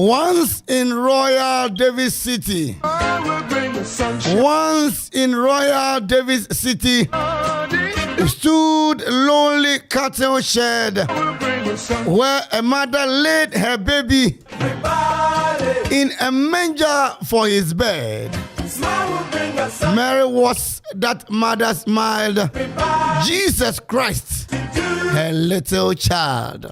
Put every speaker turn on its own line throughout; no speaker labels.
Once in Royal Davis City. Once in Royal Davis City stood lonely cattle shed where a mother laid her baby in a manger for his bed. Mary was that mother smiled. Jesus Christ, her little child.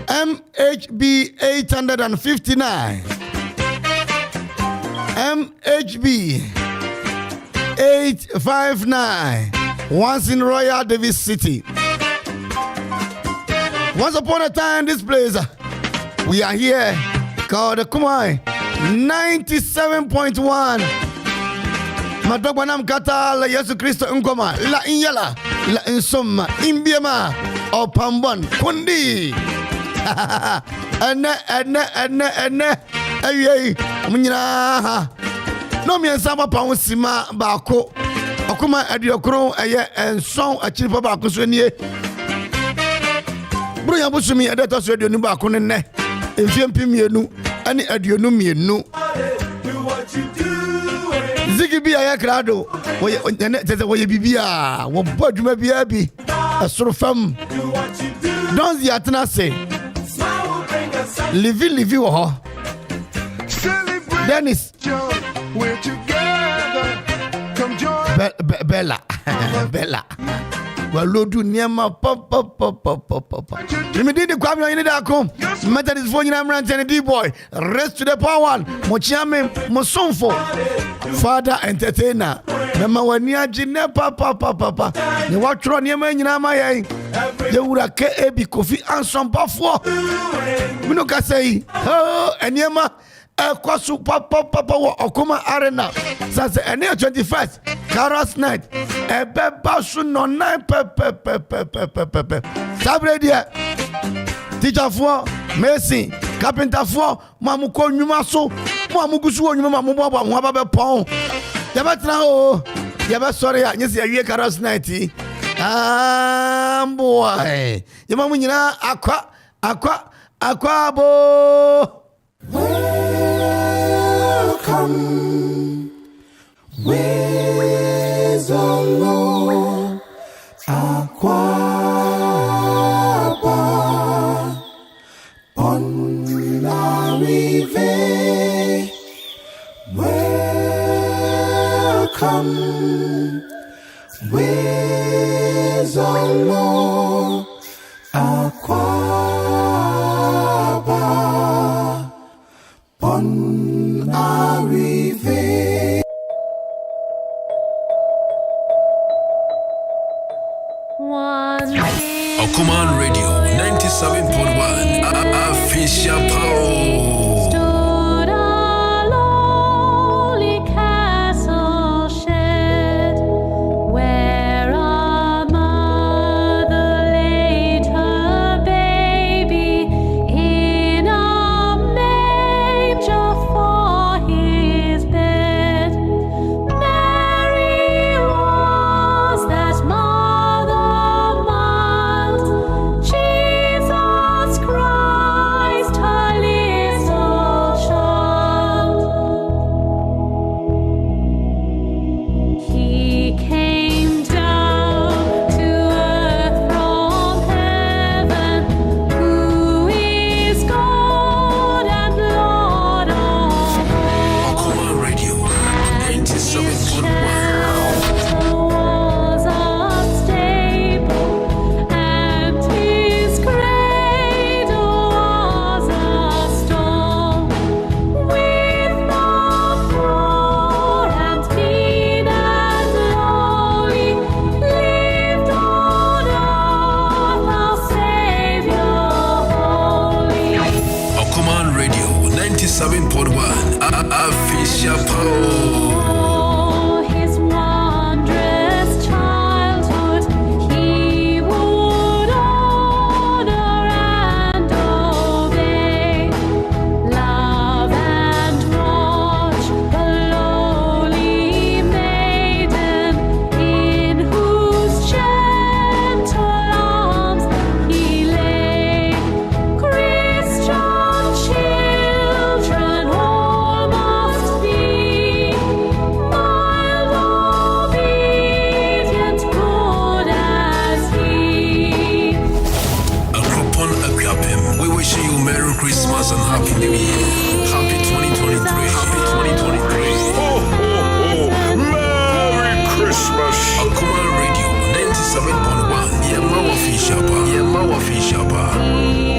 MHB 859. MHB 859. Once in Royal Davis City. Once upon a time, this place, we are here called Okoman 97.1. Madogwanam kata la Yesu Kristo ngoma la inyala la insomma imbiema o pambon kundi. Ene ayi munyina no mi ensama pa wonsima baako Okoman aduokro eye enson achiripa baako so nie bro ya busumi edeto so aduonu baako ne emfiempi mienu ani aduonu mienu Ziggy be a crowd, woye bibia, wo boduma bia bi, a sort of fam. Don't the Atana say, live, oh. Dennis, we're together. Come join Bella. Well, Lord, do near my pop. You me did the Kwame Ohene Darko. Method is for you, I'm ranting a D-boy. Rest to the power one. Mochiame, Mosonfo. Father entertainer. Mama wania jine papa. You watch on your man in Amaya. You would A.K.A. Kofi and some buffalo. We no can say, oh, and Yama. Kwasu papa Okoman Arena. Since the 21st, Carol's night. Beba no 9 Sabre dia. Teacher for Messi, carpenter for Mamuko Numaso, Mamugusu Numa Mubaba Wababe Pong. Yabatra oh, Yaba sorry, yes, you Carol's night. Boy. Yamamunina Akwaaba. Welcome, Listowell Akwaaba on la rive. Welcome, Listowell Akwaaba on arrivé.
Okoman Radio 97.1 official power.
Stood a lowly castle shed where a mother laid her baby in a manger for his bed. Mary was that mother mild, Jesus Christ, her little child. He came down to earth from heaven, who is God and Lord of all.
Okoman Radio 97.1.
Was unstable, and his cradle was a stone. With the poor and mean and lowly, lived on earth our Savior holy.
Okoman Radio 97.1 official power.
His wondrous childhood he would honor and obey, love and watch the lowly maiden in whose gentle arms he lay. Christian
Christmas and Happy New Year. Happy 2023. Happy 2023.
Ho, ho, ho. Merry Christmas.
Okoman Radio 97.1. Yeah, Mawa Fishapa. Yeah, Mawa Fishapa.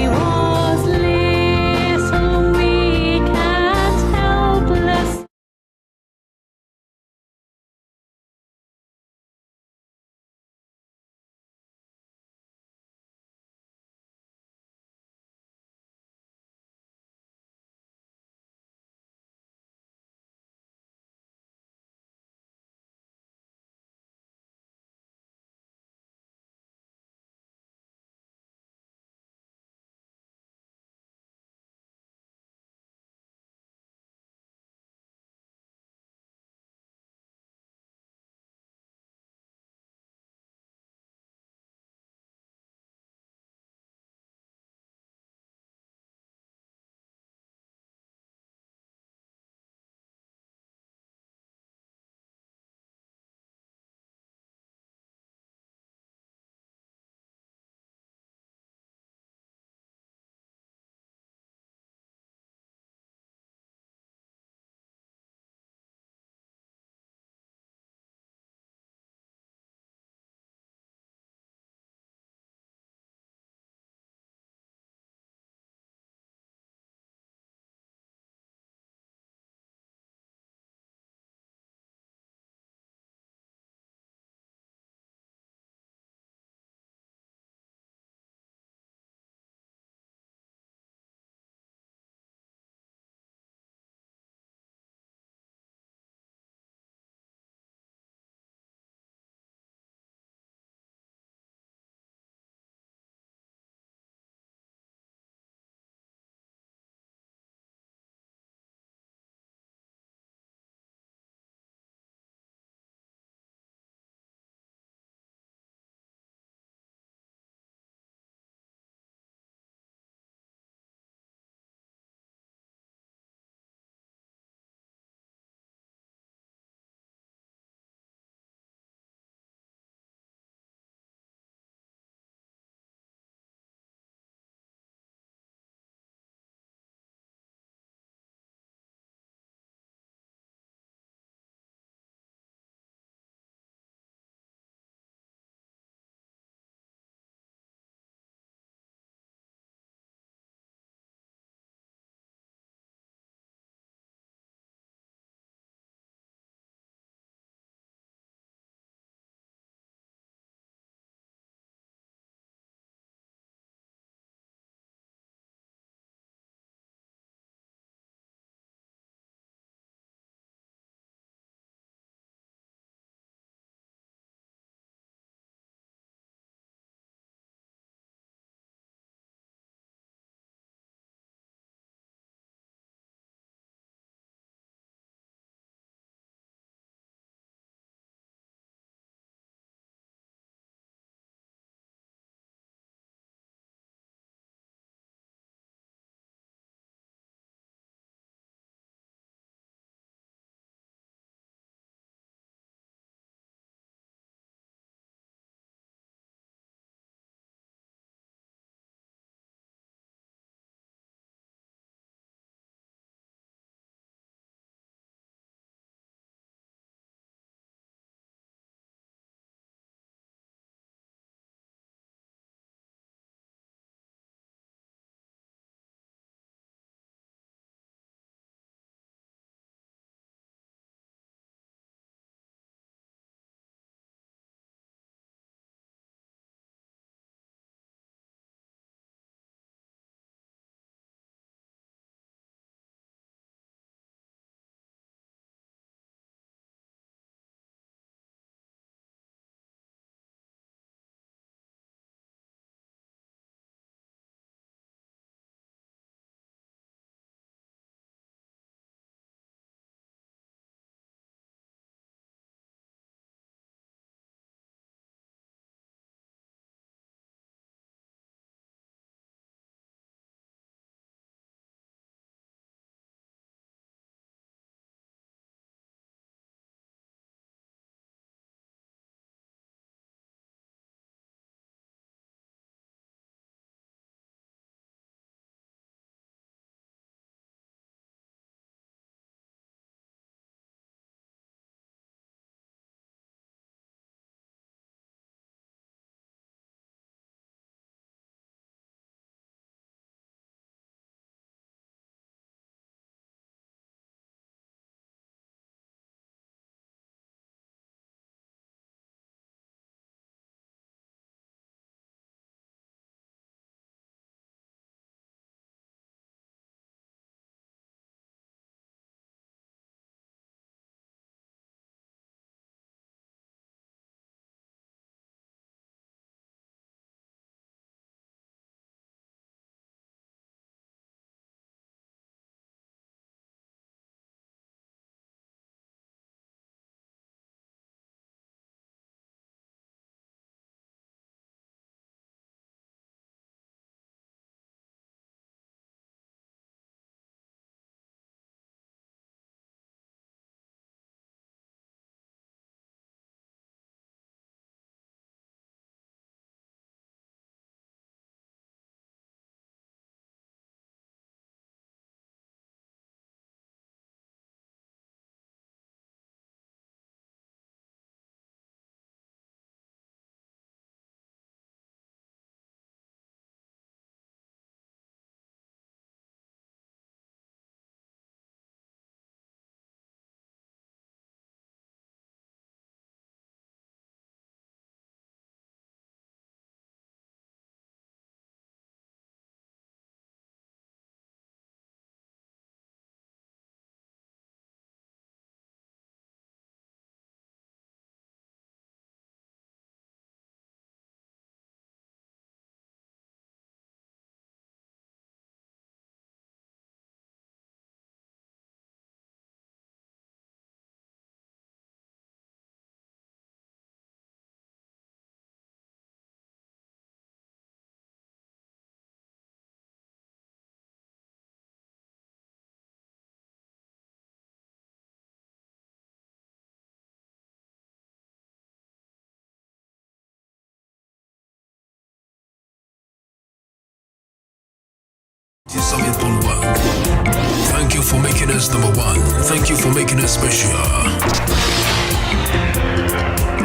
for making us number one. Thank you for making us special.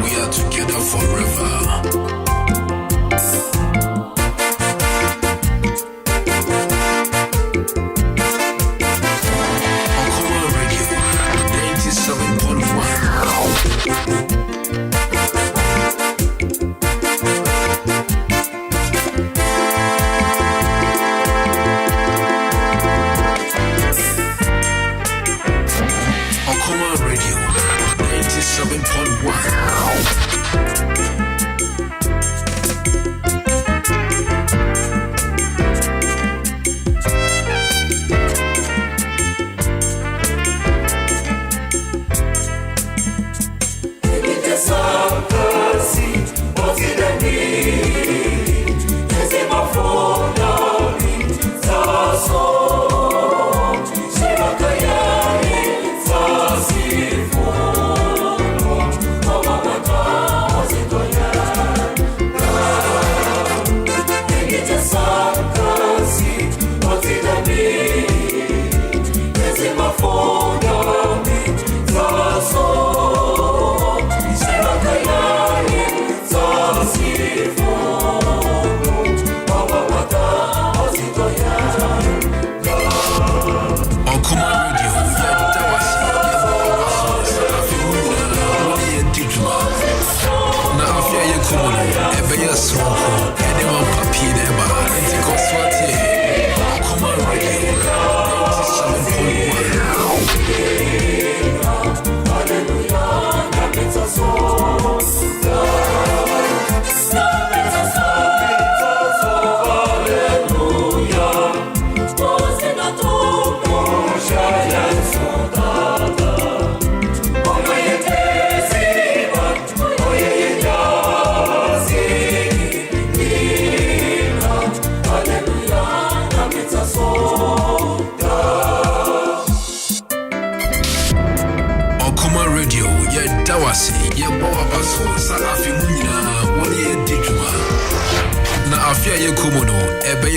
We are together forever.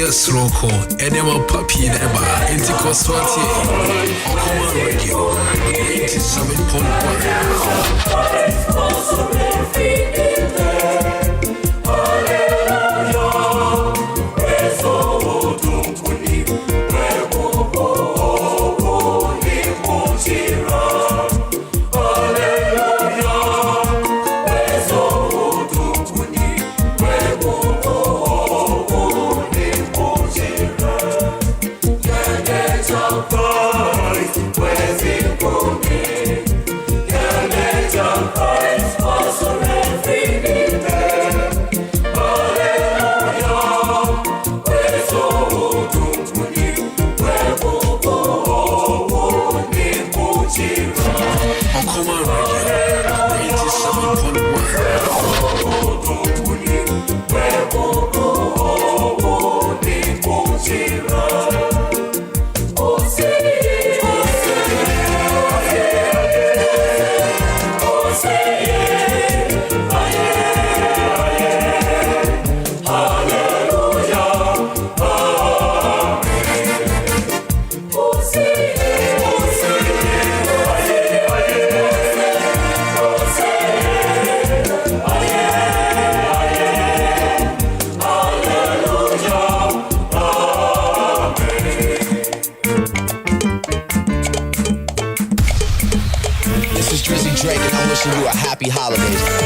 Sroko, Enema Papi Neba, Intico Swati, Okoman Radio,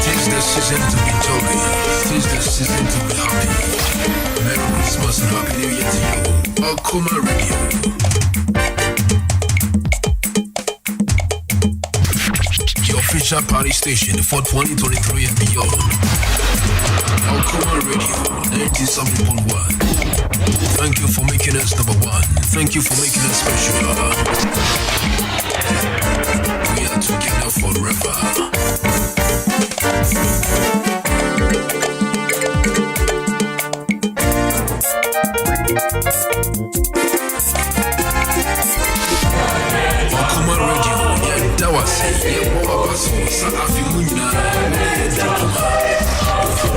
'Tis the season to be jolly. 'Tis the season to be happy. Merry Christmas and Happy New Year to you. Okoman Radio. The official party station for 2023 and beyond. Okoman Radio 97.1. Thank you for making us number one. Thank you for making us special. We are together forever. Okoman Radio, yeah, that was it. Yeah, what was so I feel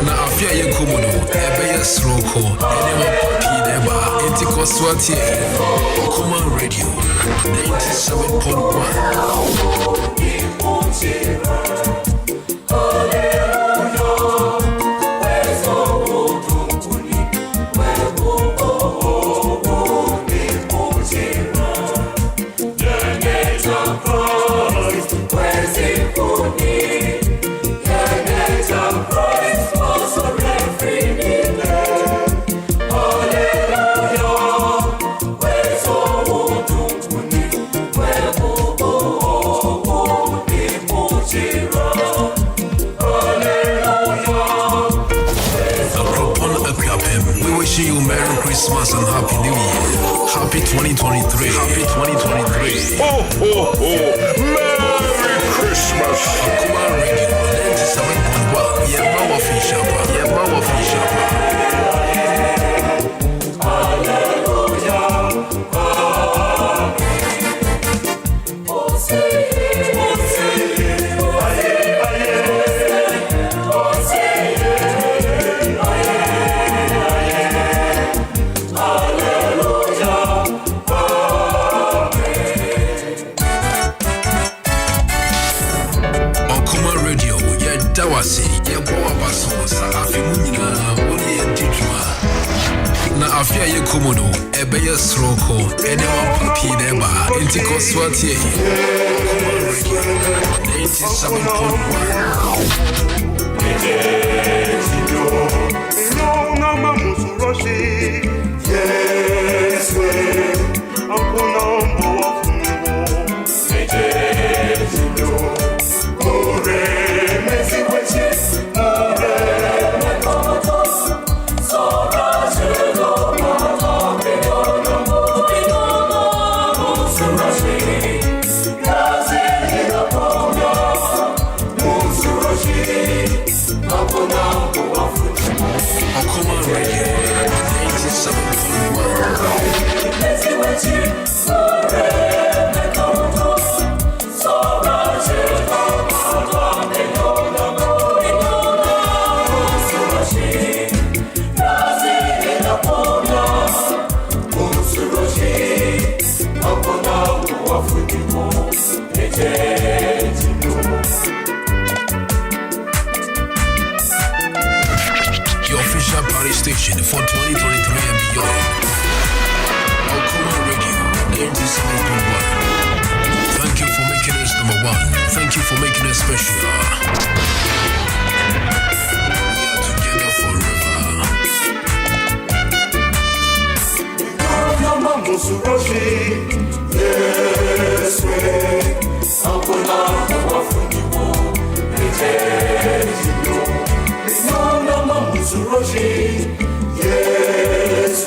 na afia ye komodo ebe ye sroko ene ma papi deba Swati, Okoman Radio, 97.1. Wishing you Merry Christmas and Happy New Year. Happy 2023. Happy 2023.
Ho, ho, ho. Merry Christmas.
Okoman Radio 97.1. Yeah, Mawa Fishapa. Yeah, Mawa Fishapa. Na afia ye komodo ebe ye sroko ene wa papi deba enti koswati 2023 and beyond. Okoman Radio 97.1. Thank you for making us number one. Thank you for making us special. We are together forever. Yes,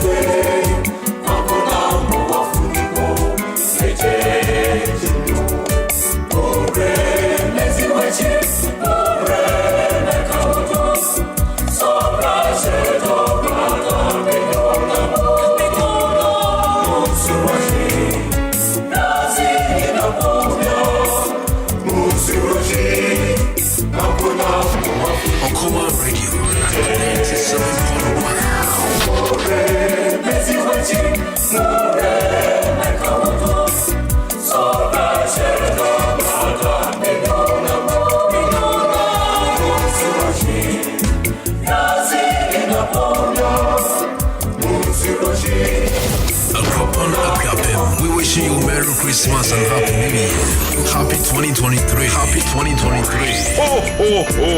Okoman Radio 97.1. Okoman Akwaaba, we wishing you Merry Christmas and Happy New Year. Happy 2023. Happy 2023.
Ho, ho, ho.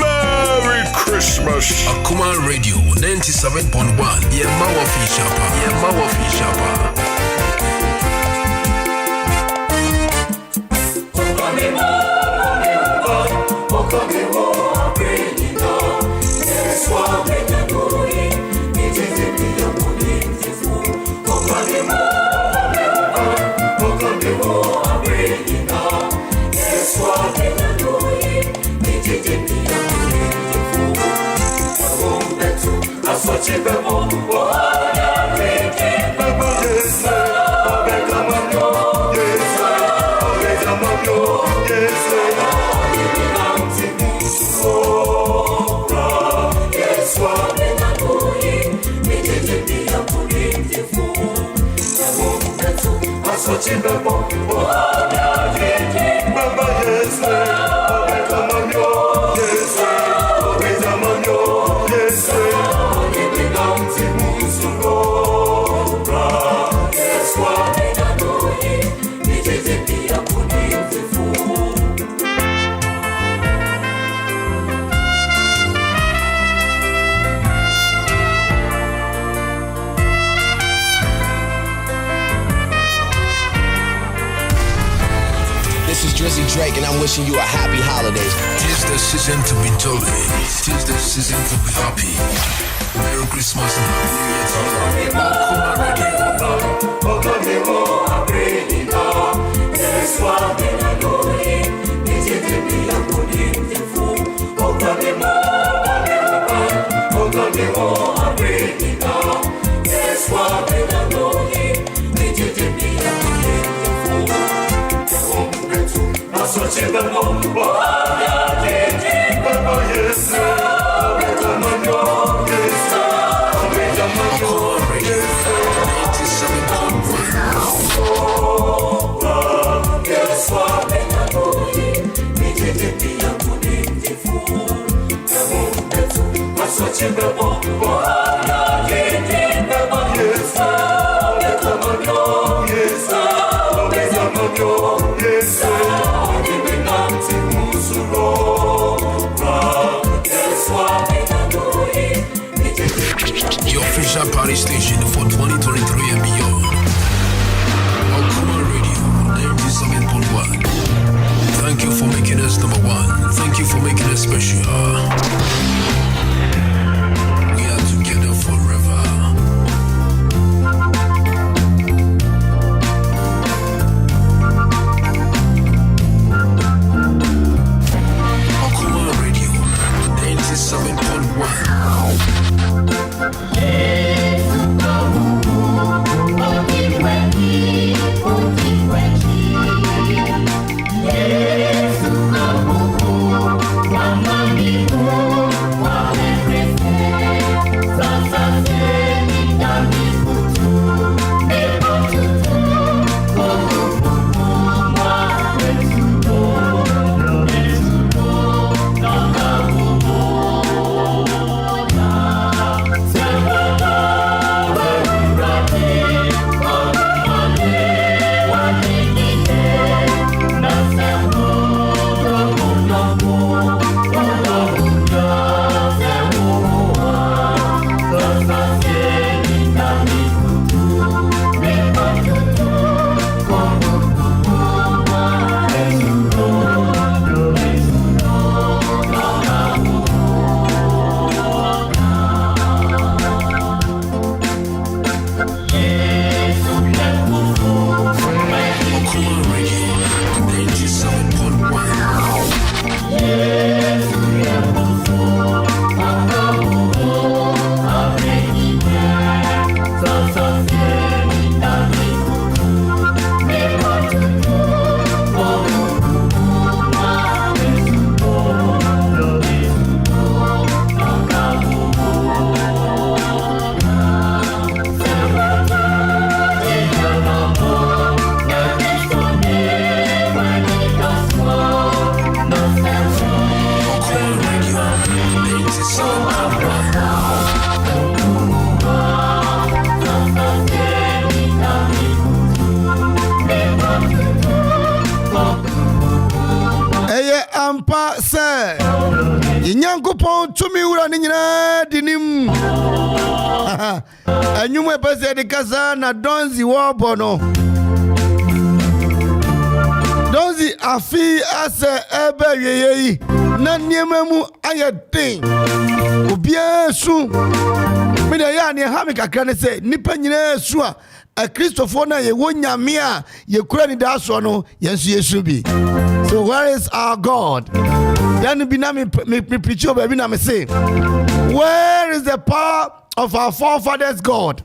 Merry Christmas.
Okoman Radio 97.1. Yeah, Mawa Fishapa. Yeah, Mawa Fishapa.
Drake, and I'm wishing you a happy holidays.
Tis the season to be jolly. Tis the season to be happy. Merry Christmas and Happy New Year to you. Your official party station for 2023 and beyond. Okoman Radio 97.1. Thank you for making us number one. Thank you for making us special. We are together forever. Okoman Radio 97.1.
Inyankopon tumi wura ni nyina dinim anyume pese de kasa na donzi wobo no donzi afi ase ebe yeyi na niema mu ayedin obia su me de ya ne ha me kakra ne se nipa nyina su a Christopher na ye wonyame a ye kura ni da so no yensu yesu bi. So where is our God? Then be na me preach over be na me say, where is the power of our forefathers God?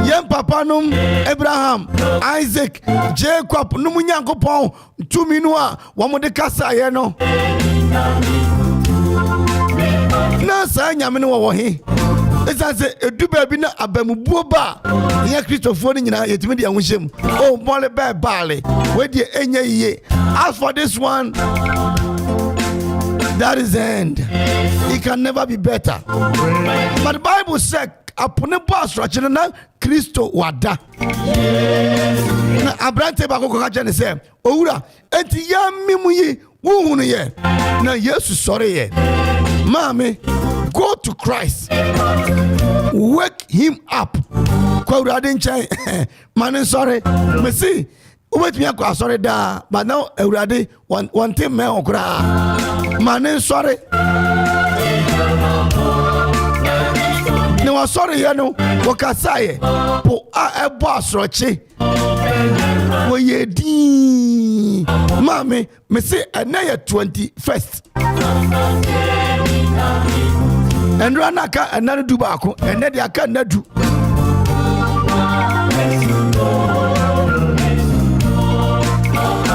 Yem papa num Abraham, Isaac, Jacob num Nyankopon tumi no a wo mo de kasa ye no. Na sa nyame no wo he. It's as a do baby na abamububa. Here Christopher Nina, yet me the oh, Molly Bear Barley. Where the ye. As for this one, that is the end. It can never be better. But the Bible said, upon a boss, Rachel, Christo wada. Abrante Bako Kachan say, Oura, et yam mimuye, woo ye. Now, yes, sorry ye. Mommy, go to Christ. Wake him up. Kwa didn't change. Man, sorry. Me see. Wait me sorry da. But now already one thing me okra. Man, sorry. No, sorry, you know. Wakasaye. Po a boss roche. Wo ye di. Mommy, me say another 21st. And Ranaka another dubako and then I can do.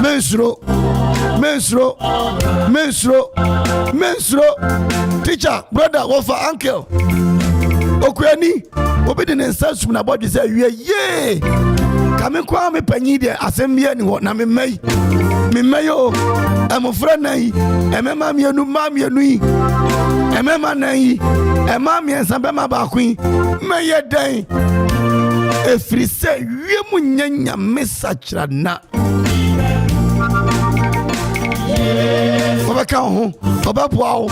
Menstro. Teacher, brother, wafer, uncle. Okweni, obedient and sense from about this. Yea, come kwa me penny there, assembly and what na me mayo. I'm a friend, mammy, no mammy, nui. Emema nai, emami and Sambama Bakui, may a day. If we say, you munya message na. Obaka Obapo.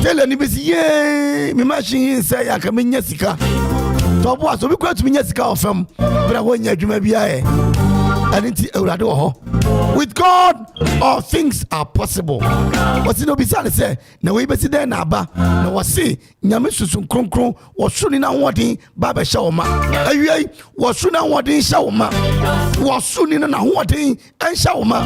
Tell anybody, yea, me machine say, I come in Jessica. So we go to Jessica from, but I want you to maybe I didn't Urado. With God, all things are possible. What's it no be say? No way, but then Abba. No was see, Yamisu Kron was soon in wanting Baba Shawma. Ayay was soon wanting Shawma. Was soon in wanting and Shawma.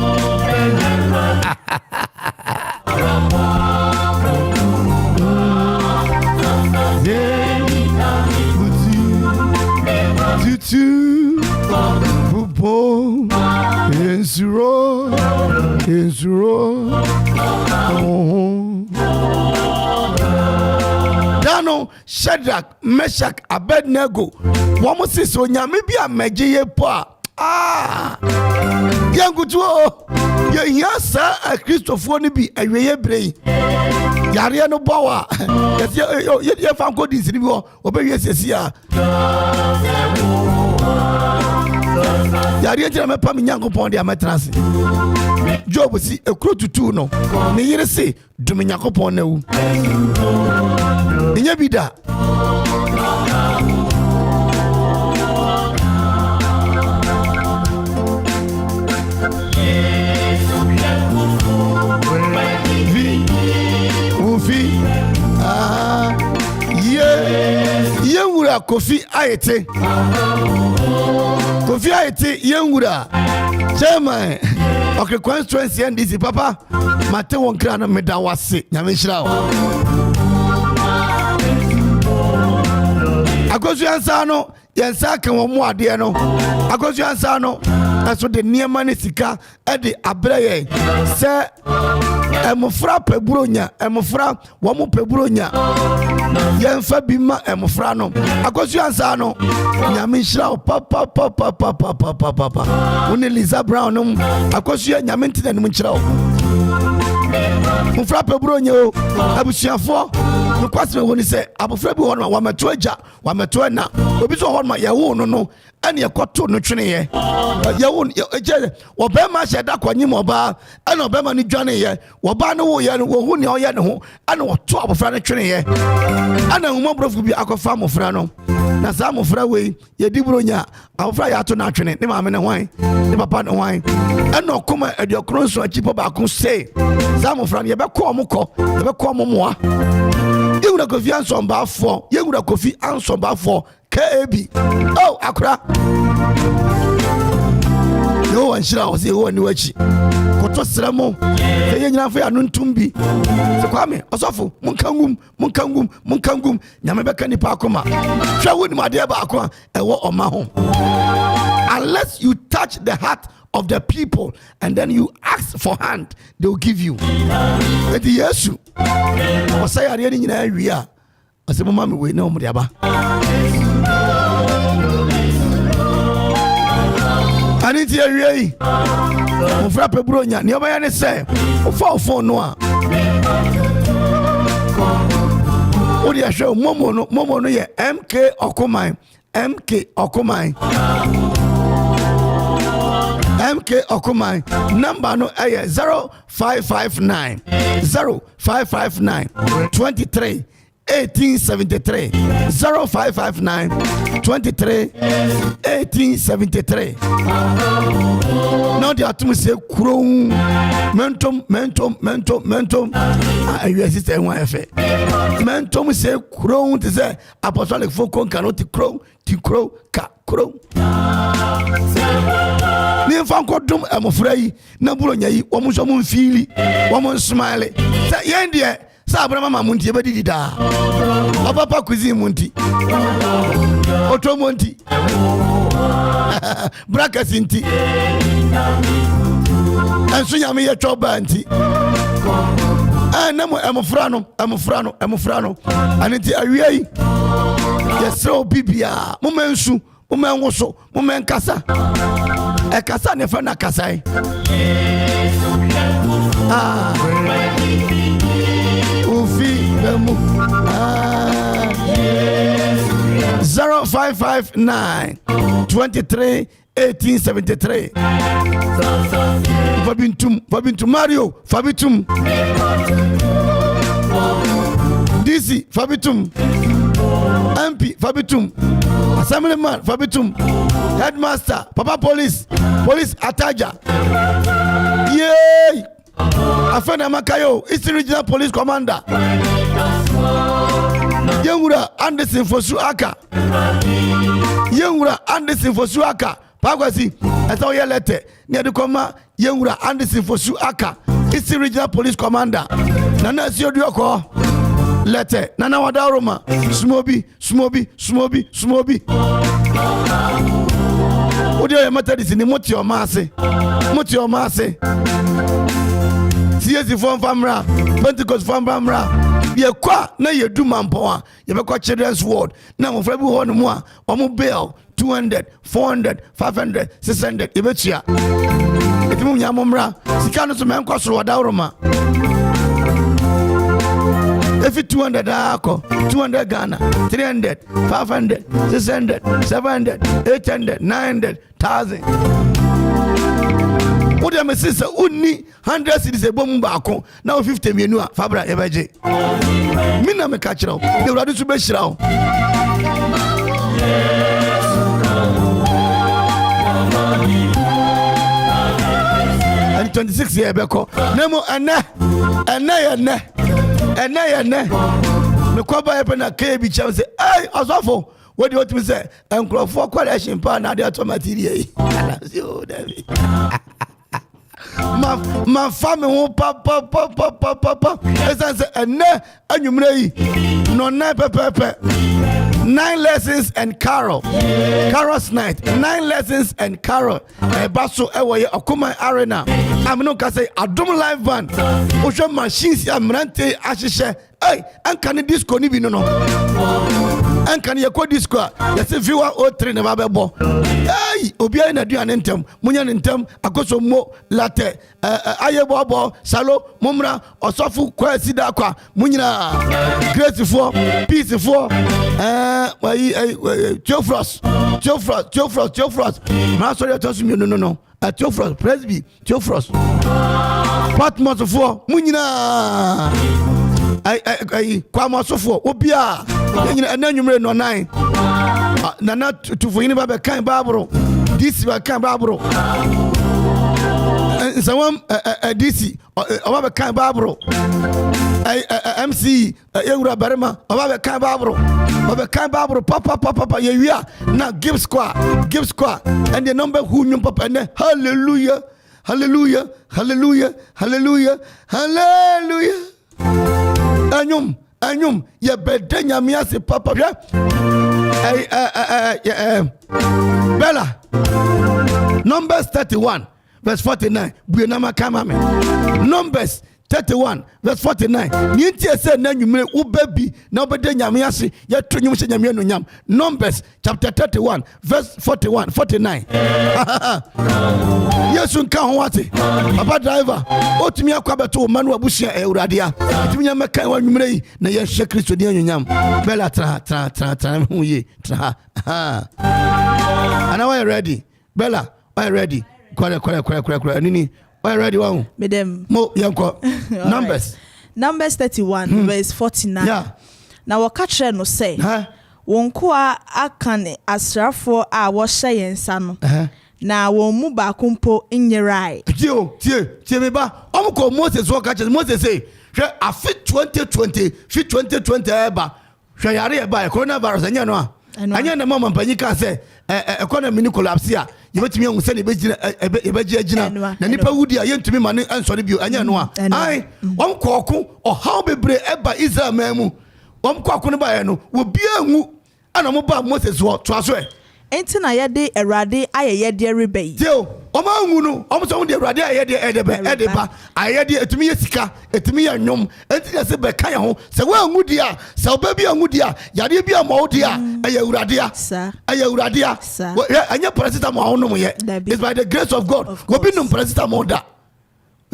Dano, Shadrach, Meshach, Abednego. One says, so maybe a Mejiye pa. Yangutuo, yes, sir, a Christopher be a Rebre. Yariano Bower. Yes, you found good is river, obey yes, yeah. Yariano me pam yango pon dia matras. Job si e kro tutu no. Ne yere se dum yakopon na wu. Nya bida. Yengura Kofi Ayete. Kofi Ayete Yengura. Chairman. Okay, constituency and this papa. Mate won krana medawase. Nyame shira. Akosu ansa no, yensa kan wo mu ade no. Akosu ansa no, eso de niema ne sika e de abreye. Se emofra peburonya, emofra wo mu peburonya. Yenfa bima emofra no. Akosu ansa no, nyame shira papa. Oni Lisa Brown no. Akosu ya nyame ntina no nchira. Mufra peburonya o, abusuafo. No kwasme woni se abofra bi hono wa meto aja, wa meto na. Obi so hono ya wo no ene ekoto no twene ye. Ya wo eje wo be ma sheda kwanyim oba, ene oba ma ni dwane ye. Wo ba no wo ye no wo hu ne o ye ne ho, ene wo to abofra no twene ye. Ana huma brofu bi akofa mofra no. Na sa mofra we ye diburonya, abofra ya to na twene, ne ma me ne hwan, ne papa ne hwan. Ene okoma ediokron so achipo ba ko say. Sa mofra ye be ko omko, ye be ko omomoa. Yewura Kofi ansomba for. Yewura Kofi ansomba for. A.K.A. Oh, Accra. No one shall say one wachi. Koto Seramo. They ain't for Anuntumbi. So Kwame, Osofo, Munkangum, Yamabekani Pakoma. Shall win my dear Bakwa, and what on my home. Unless you touch the heart of the people, and then you ask for hand, they will give you. But yes, you say I didn't know we are. I said, Mamma, we know Muriaba. I didn't hear you. Frappe Bronya, nearby say, for no. What do you show? Momo no MK Okoman. MK Okoman. MK Okoman. Number no 0559 23 1873 0559 23 1873. Now the atom say crown mentum. You sister one fa. Mentum say crown to say apostolic folk cannot crow ka crow. Ni fan ko dum amofrai na buronya yi omuso mun fili wo smile. Say yendie sa abrama mamunti e bedi da. Papa cuisine munti. Oto munti. Brakas inti. Enso nyame ye choba anti. Namo emofrano. Aniti awiei. Yesro bibia. Momensu, momenwoso, momenkasa. Kasa ne fa na kasai. Ufi 0559 23 1873. Fabintum Mario Fabitum DC Fabitum MP Fabitum Assemblyman Fabitum Headmaster Papa Police Ataja. Yay! Afena Makayo Eastern Regional Police Commander Yengura Anderson Fosuaka Pagwasi esa ye letter near the comma Yengura Anderson Fosuaka Eastern Regional Police Commander Nana Siodioko letter Nana Wadaroma Smoby Odia Methodist in Motio Mase CSC form famra Pentecost form famra ye kwa na ye du mampoa ye be kwa children's ward na mo frabu ho no mo a omo bail 200 400 500 600 ebetia etimu nyamomra sika no so men kwa so wadaroma efi 200 ako 200 Ghana 300 500 600 700 800 900 1000. What am I saying? Only 100 cities a bomb back now 50 million Fabra Ebaje. Mina me catch now. They will do to be shroud. And 26 years beko. Nemo ane. Me kwaba yepe na KB cham say, "Hey, Osofo, what do you want me say? I'm crop for coalition pa na dey automatic." Ma femme who papa esan say ene anwumre yi no na pepepe 9 lessons and carol's night 9 lessons and carol baso ewoye Okoman arena amno ka say adom live band ohwe machines amrante ahihye anka ne disco ni bi no anka ne yakɔ disco ya se viewer 03 ne ba bɛbɔ obi ai na duane ntem munya ne ntem akoso mo latte ayebobo salo mumra Osofo kwasi da kwa munyina grace for peace for Theophilus ma sorry to assume no Theophilus Presby Theophilus Patmos for munyina kwama sofo obia nyina ananwumre no nan nana tufuyini ba be kan babro disi ba kan babro nsawam disi oba be kan babro MC Yengura Barema oba be kan babro papa yewia na give square and the number who nyum papa ne hallelujah anyum ye bedenya miase papa Bella Numbers 31 verse 49. Buenama kamame. Numbers 31 verse 49. Niente say na nwumre wo baby na obede nyame ase ye to nwum se nyame no nyam. Numbers chapter 31 verse 41 49. Yesu nka ho wate. Papa driver, otumi akwa beto manu abusia Awurade a. Otumi nyame kan wa nwumre yi na ye hye Kristo di anyonyam. Bella tra hu ye tra. And now are you ready? Bella, are you ready? Kware nini. Are you ready one?
Medem.
Mo yanko. Numbers.
Numbers 31 verse 49.
Yeah.
Na waka no say. Wonko akane asrafo a wo hye yensa no. Na won mu ba kumpo nyerai.
Tie me ba. Omko Moses wo ka Moses say, hwe afi 2020 eba. Hwe yare eba coronavirus anya no a. Anya na mama mpanyi ka say economy ni collapse a. Yebetimi ehun se ne ebeji agina na nipa wudi a yentumi ma ne ansori bio anya no a. Ai omko ohaw bebre eba Israel mamu. Omko ne ba ye no wo bia hu ana mo ba Moses wo to aso e.
Enti na yede Awurade ayeyede rebai.
Tio, oma hu no, omo so de Awurade ayeyede edeba. Ayeyede etumi yesika, etumi ya nwom. Enti na se be kan ho, se wa hu dia, se oba bi hu dia, yade bi ama wo dia, aye Awurade a. Aye Awurade a. Anya paracetamol ho no mo ye. It's by the grace of God. Go bi no paracetamol da.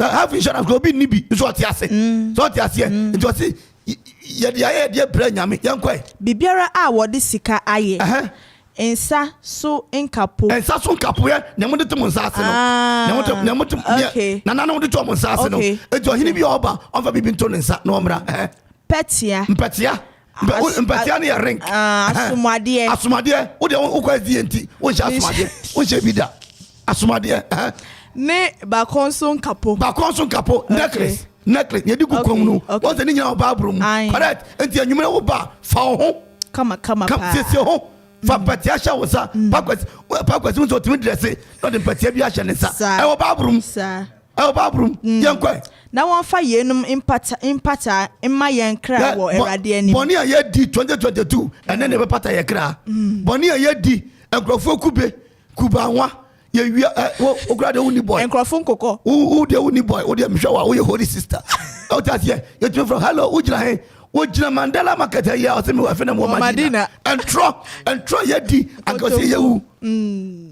Have insurance go bi ni bi, so atiase. So atiase. Enti o se yade ayeyede bra nyame, yankwa.
Bibiara a wode sika aye. Ensa so nkapo ye na mo de to mo nsase no na mo na mo de to mo nsase no ejo hini bi oba onfa bibi nto nsa na omra petia
ne ya ring asumade wo de wo kwa enti wo sha asumade wo sha bi da asumade
ne ba konso nkapo necklace ye di gukom no wo se ni nyina oba abrum correct enti anwumre wo ba fa ho kama pa
sese ho fa patia sha wo sa pakwesi unso timi dresse no de patia bi a ne sa e wo babrum yankwa
na won fa yenum impata emma yankra wo Awurade ani
boni a ye di 2022 ene ne be pata ye kra boni a ye di enkrofo kubanwa ye wi o grade uni boy
enkrofo nkoko
u de uni boy o de mhwa wo ye holy sister o ta se ye tu from hello ujira he ojina Mandela market ya o se me wa fe na mo Madina entro ye di agose yewu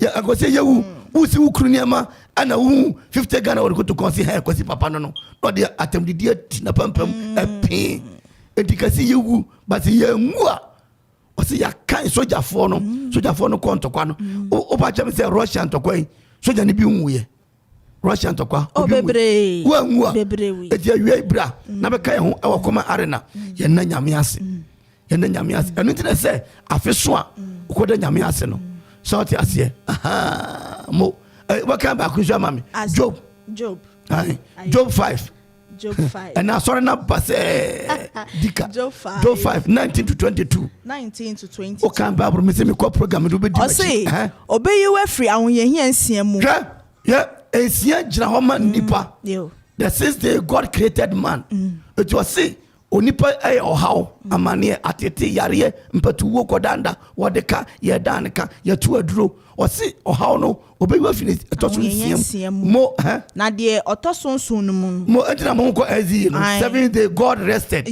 ya agose yewu usi ukru niema ana wu 50 Ghana wo to konsi he kosi papa no de atemdidi na pampam epe edikasi yewu but ye nwa o se ya kan soja fo no kontokwa no o ba chem se Russian tokwa soja ni bi nwuye Russian tokwa
bebre
eti awie bra na be kai ho e Okoman arena ye na nyame ase enu ti na se afeso a ukoda nyame ase no so ti ase mo what can ba kuja mami Job 5 and now sorry na pass dika
Job
5 19 to 22 o kan ba bro me se me ko program do be di
obey we free awon ye hia nsia mu
esia jira homa nipa the since day God created man it was say onipa ay ohaw amane atete yare mpatu wo kodanda wodeka ye danka ye tu aduro o se ohaw no obewa finish etoso nsiam mo
na de otoso nsun no
mo ejina mo ko azi no 7th day God rested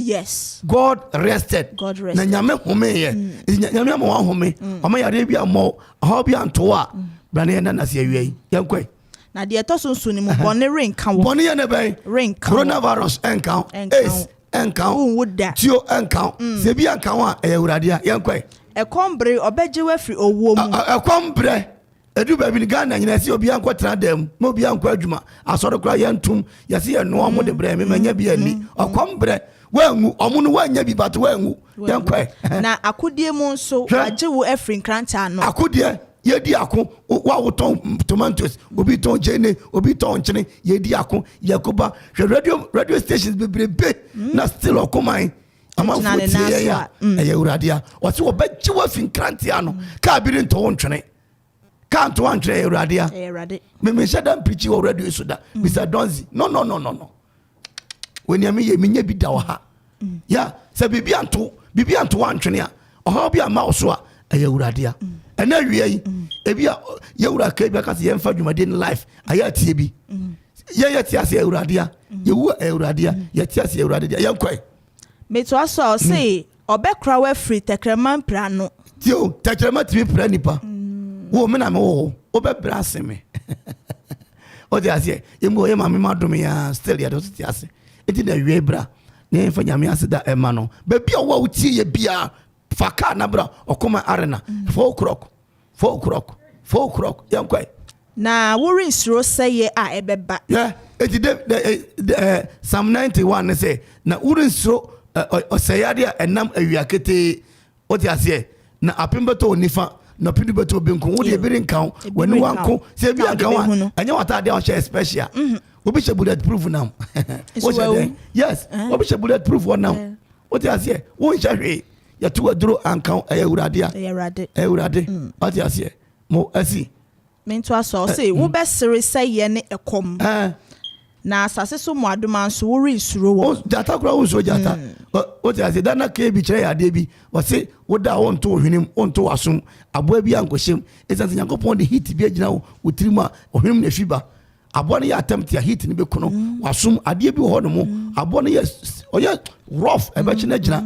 God rested na nyame home ye nyame mo home o ma yare bia mo ohaw bia nto a bra na na se awie yankwa
na de etoso nsun no mo bone renka wo
bone ye ne ben coronavirus enka ace enka tio enka se bi enka wa Awurade a yankwa
ekombre obeje wa free owo mu
ekombre edu ba bi ni Ghana nyina se obi anko tra dem mo obi anko adwuma asoro kra yentum yase ye no mo de bre me manya bi ani ekombre wangu omuno wanya bi but wangu yankwa
na akodie mu nso age wo afri nkranta no
akodie yedi ako wa woton tomatoes obi ton jene obi ton chene yedi ako yakoba radio stations bebrebe na still Okoman amafuti ya Awurade a o se obeji wa finkrantia no ka bi nto wontwene ka nto antwene Awurade a me shada preach wo radio suda Mr Donzi no when ya me ye nya bi da wa ha ya se bibi anto antwene a oha bi ama so a Ayuradia. And now we ebia yewura ka bia ka se yemfa dwumade in life ayatie bi ye tiase Ayuradia yewu Ayuradia ye tiase Ayuradia yenkoi
me to aso say obekra we free tekreman prano
tio tekrema timi pra nipa wo me na me wo obebra aseme o de ase emu ye ma me madome ya still ya do tiase enti na wie bra na yemfa nyame ase da ema no ba bia wo utie ye bia faka na bra Okoman arena 4 o'clock yankoi
na wori nsuro seye a ebeba
yeah it the Psalm 91 say na wori nsuro osayade enam awiakete oti ase na apembeto onifa na pindubeto benko wo de biri nkan wani wanko se bi ankan wa anya watade o share special obi she bulletproof now wo she yes obi she bulletproof one now oti ase wo share ya tu aduro ankan Ayuradia Ayurade oti ase mo asi
mento aso say wo be sere seye ne ekom na asase so mo adoma nso wo rinsuro wo
jata kura wo so jata o ti ase dana ke bi kire ya de bi wo se wo da won to hwenim won to wasum aboa bi ankohyem esanse Nyankopon de hit bi agina wo tirima ohwenim na fiba aboa ne ya attempt ya hit ne be kono wasum ade bi ho no mo aboa ne oye rough e be china gina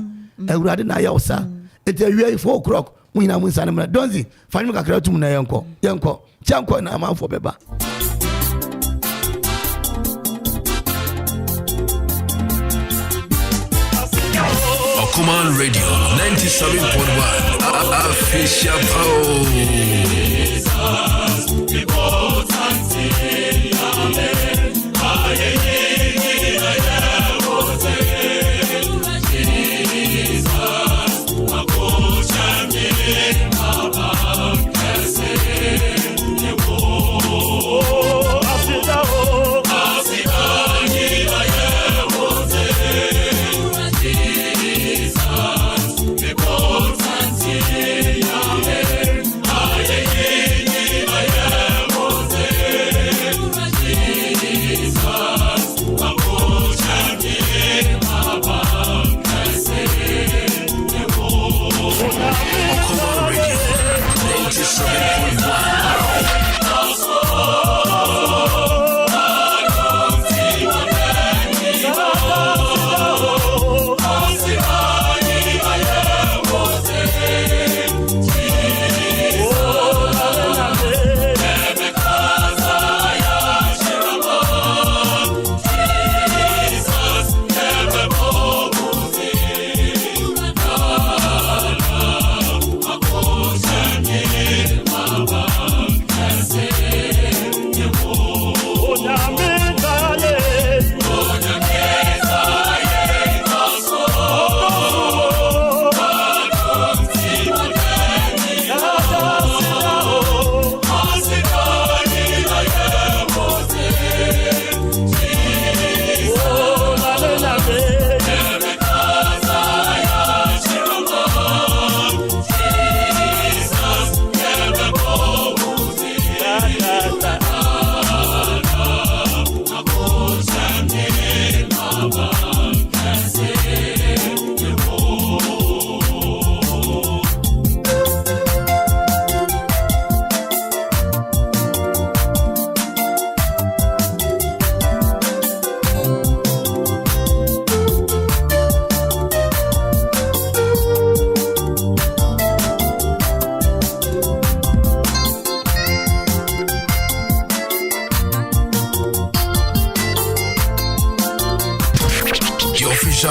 Awurade na ya osa eti awie 4 o'clock mo nyina mo nsane mra donzi fanyim kakra tum na yenko chanko na amanfo beba
Okoman Radio 97.1 official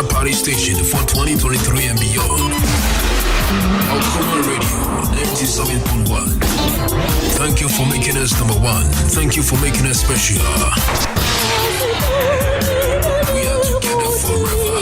Party station for 2023 and beyond. Okoman Radio 97.1. Thank you for making us number one. Thank you for making us special. We are together forever.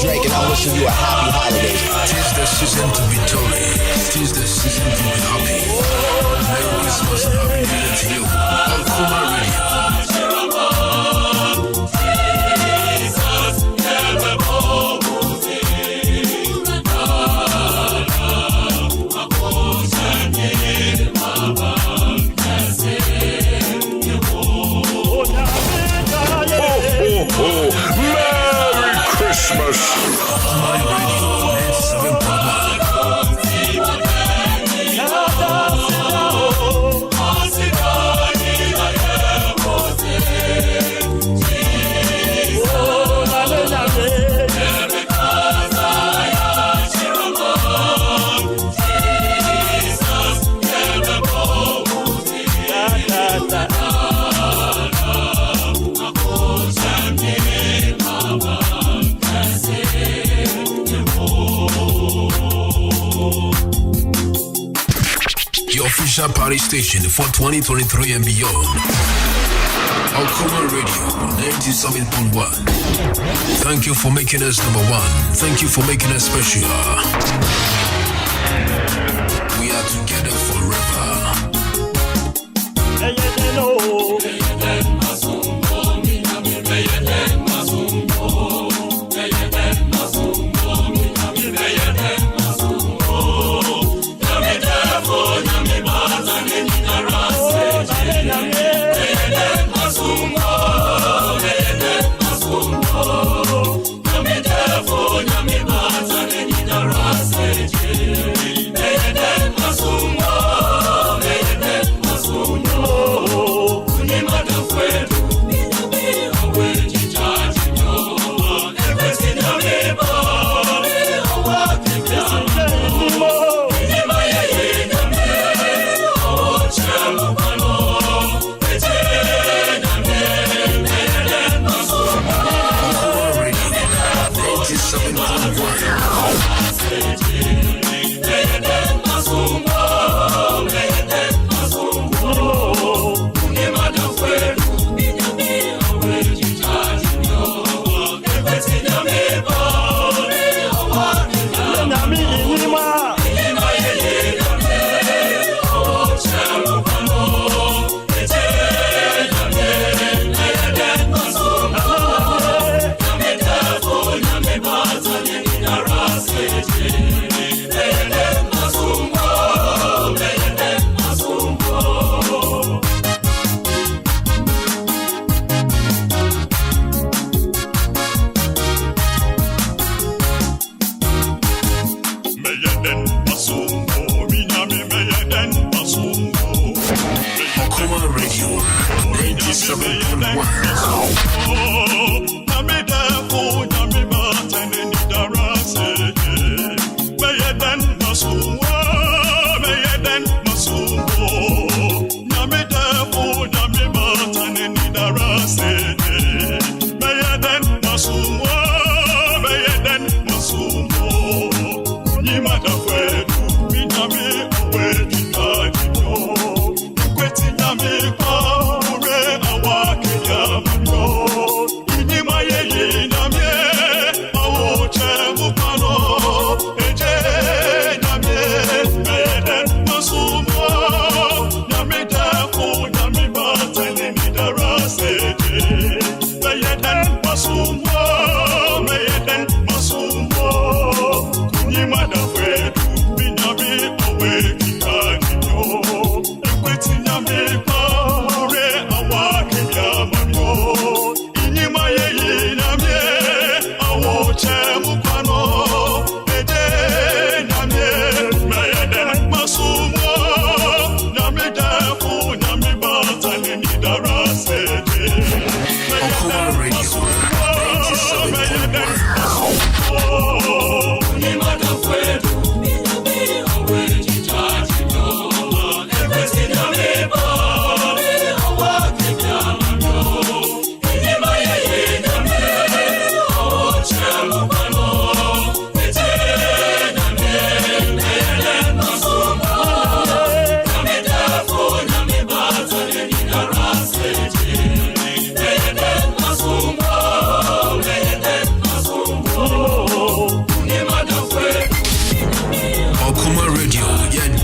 Drake, and I'm wishing you a happy holiday.
Tis the season to be jolly. Tis the season to be happy. Merry Christmas and Happy New Year to you. Okoman Radio.
Merry Christmas.
My radio, 97.1. Your official party station for 2023 and beyond. Okoman Radio 97.1. Thank you for making us number one. Thank you for making us special. We are together forever. Okoman Radio 97.1.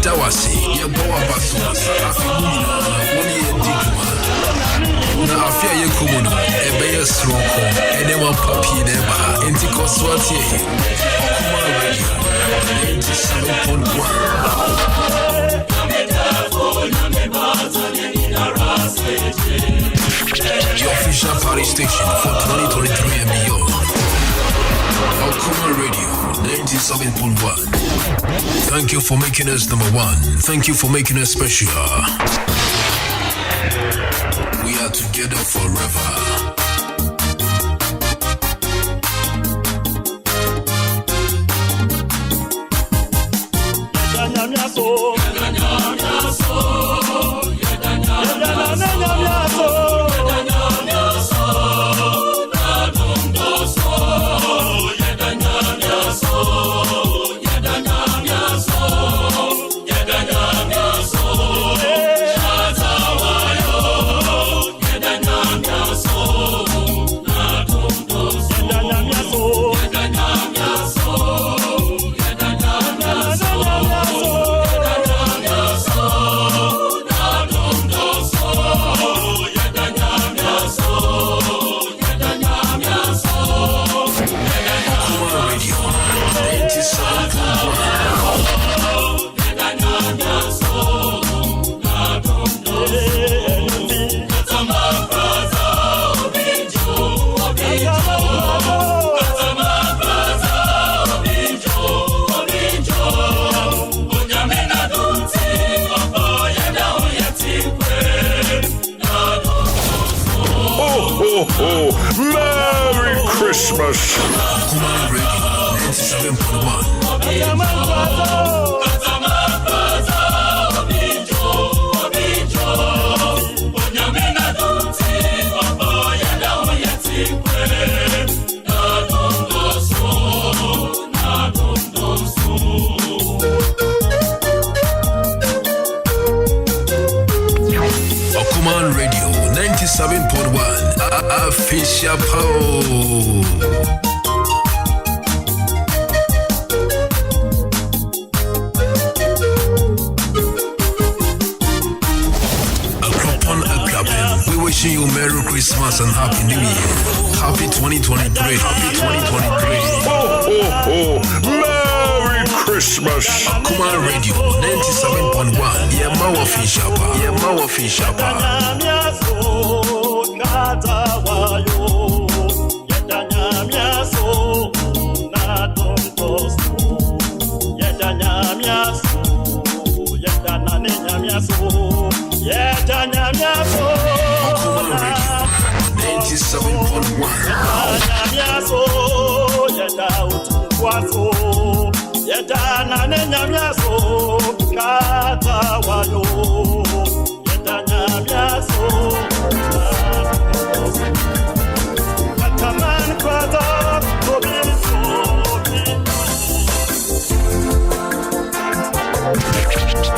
Yedawasi, Yaboa Batos, Afimina, Woni Edikuma. Na afia ye komono, Ebeye Stroko, Edewa Papi Neba, Intiko Swati, Okoman Radio, 97.1. The official party station for 2023 and beyond. Okoman Radio 97.1. Thank you for making us number one. Thank you for making us special. We are together forever.
Merry Christmas!
Okoman Radio 97.1. Okoman Radio 97.1. Official Power. Okoman Akwaaba. We wishing you Merry Christmas and Happy New Year. Happy 2023. Happy 2023.
Merry Christmas!
Okoman Radio 97.1. Yeah, my official power. Yeah, my official power. Okoman Radio 97.1.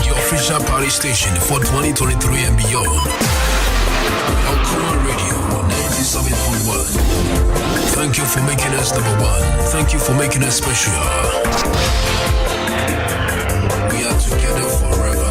Your official party station for 2023 and beyond. Okoman Radio 97.1. Thank you for making us number one. Thank you for making us special. We are together forever.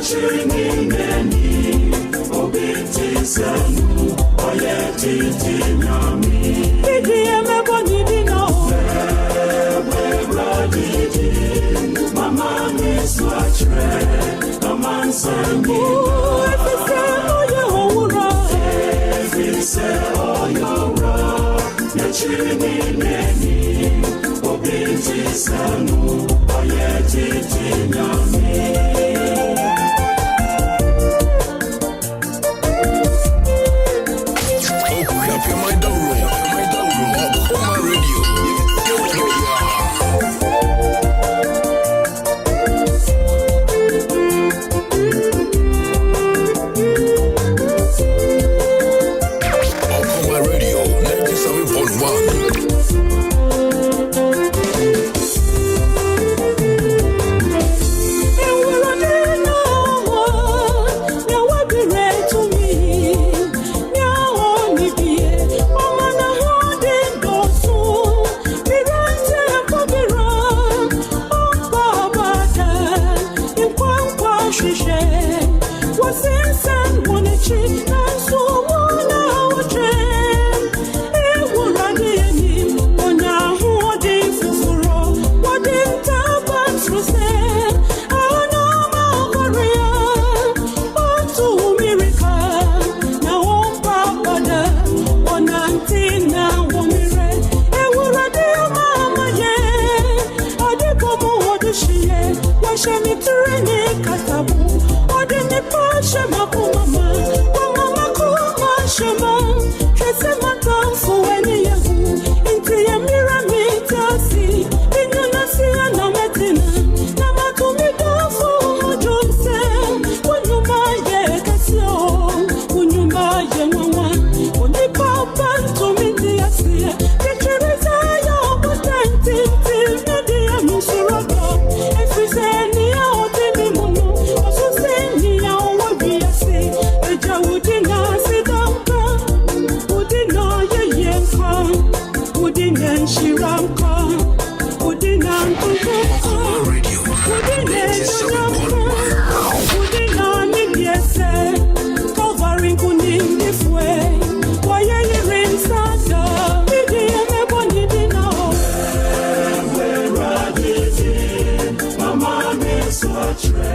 Chini meni, obiti sanu.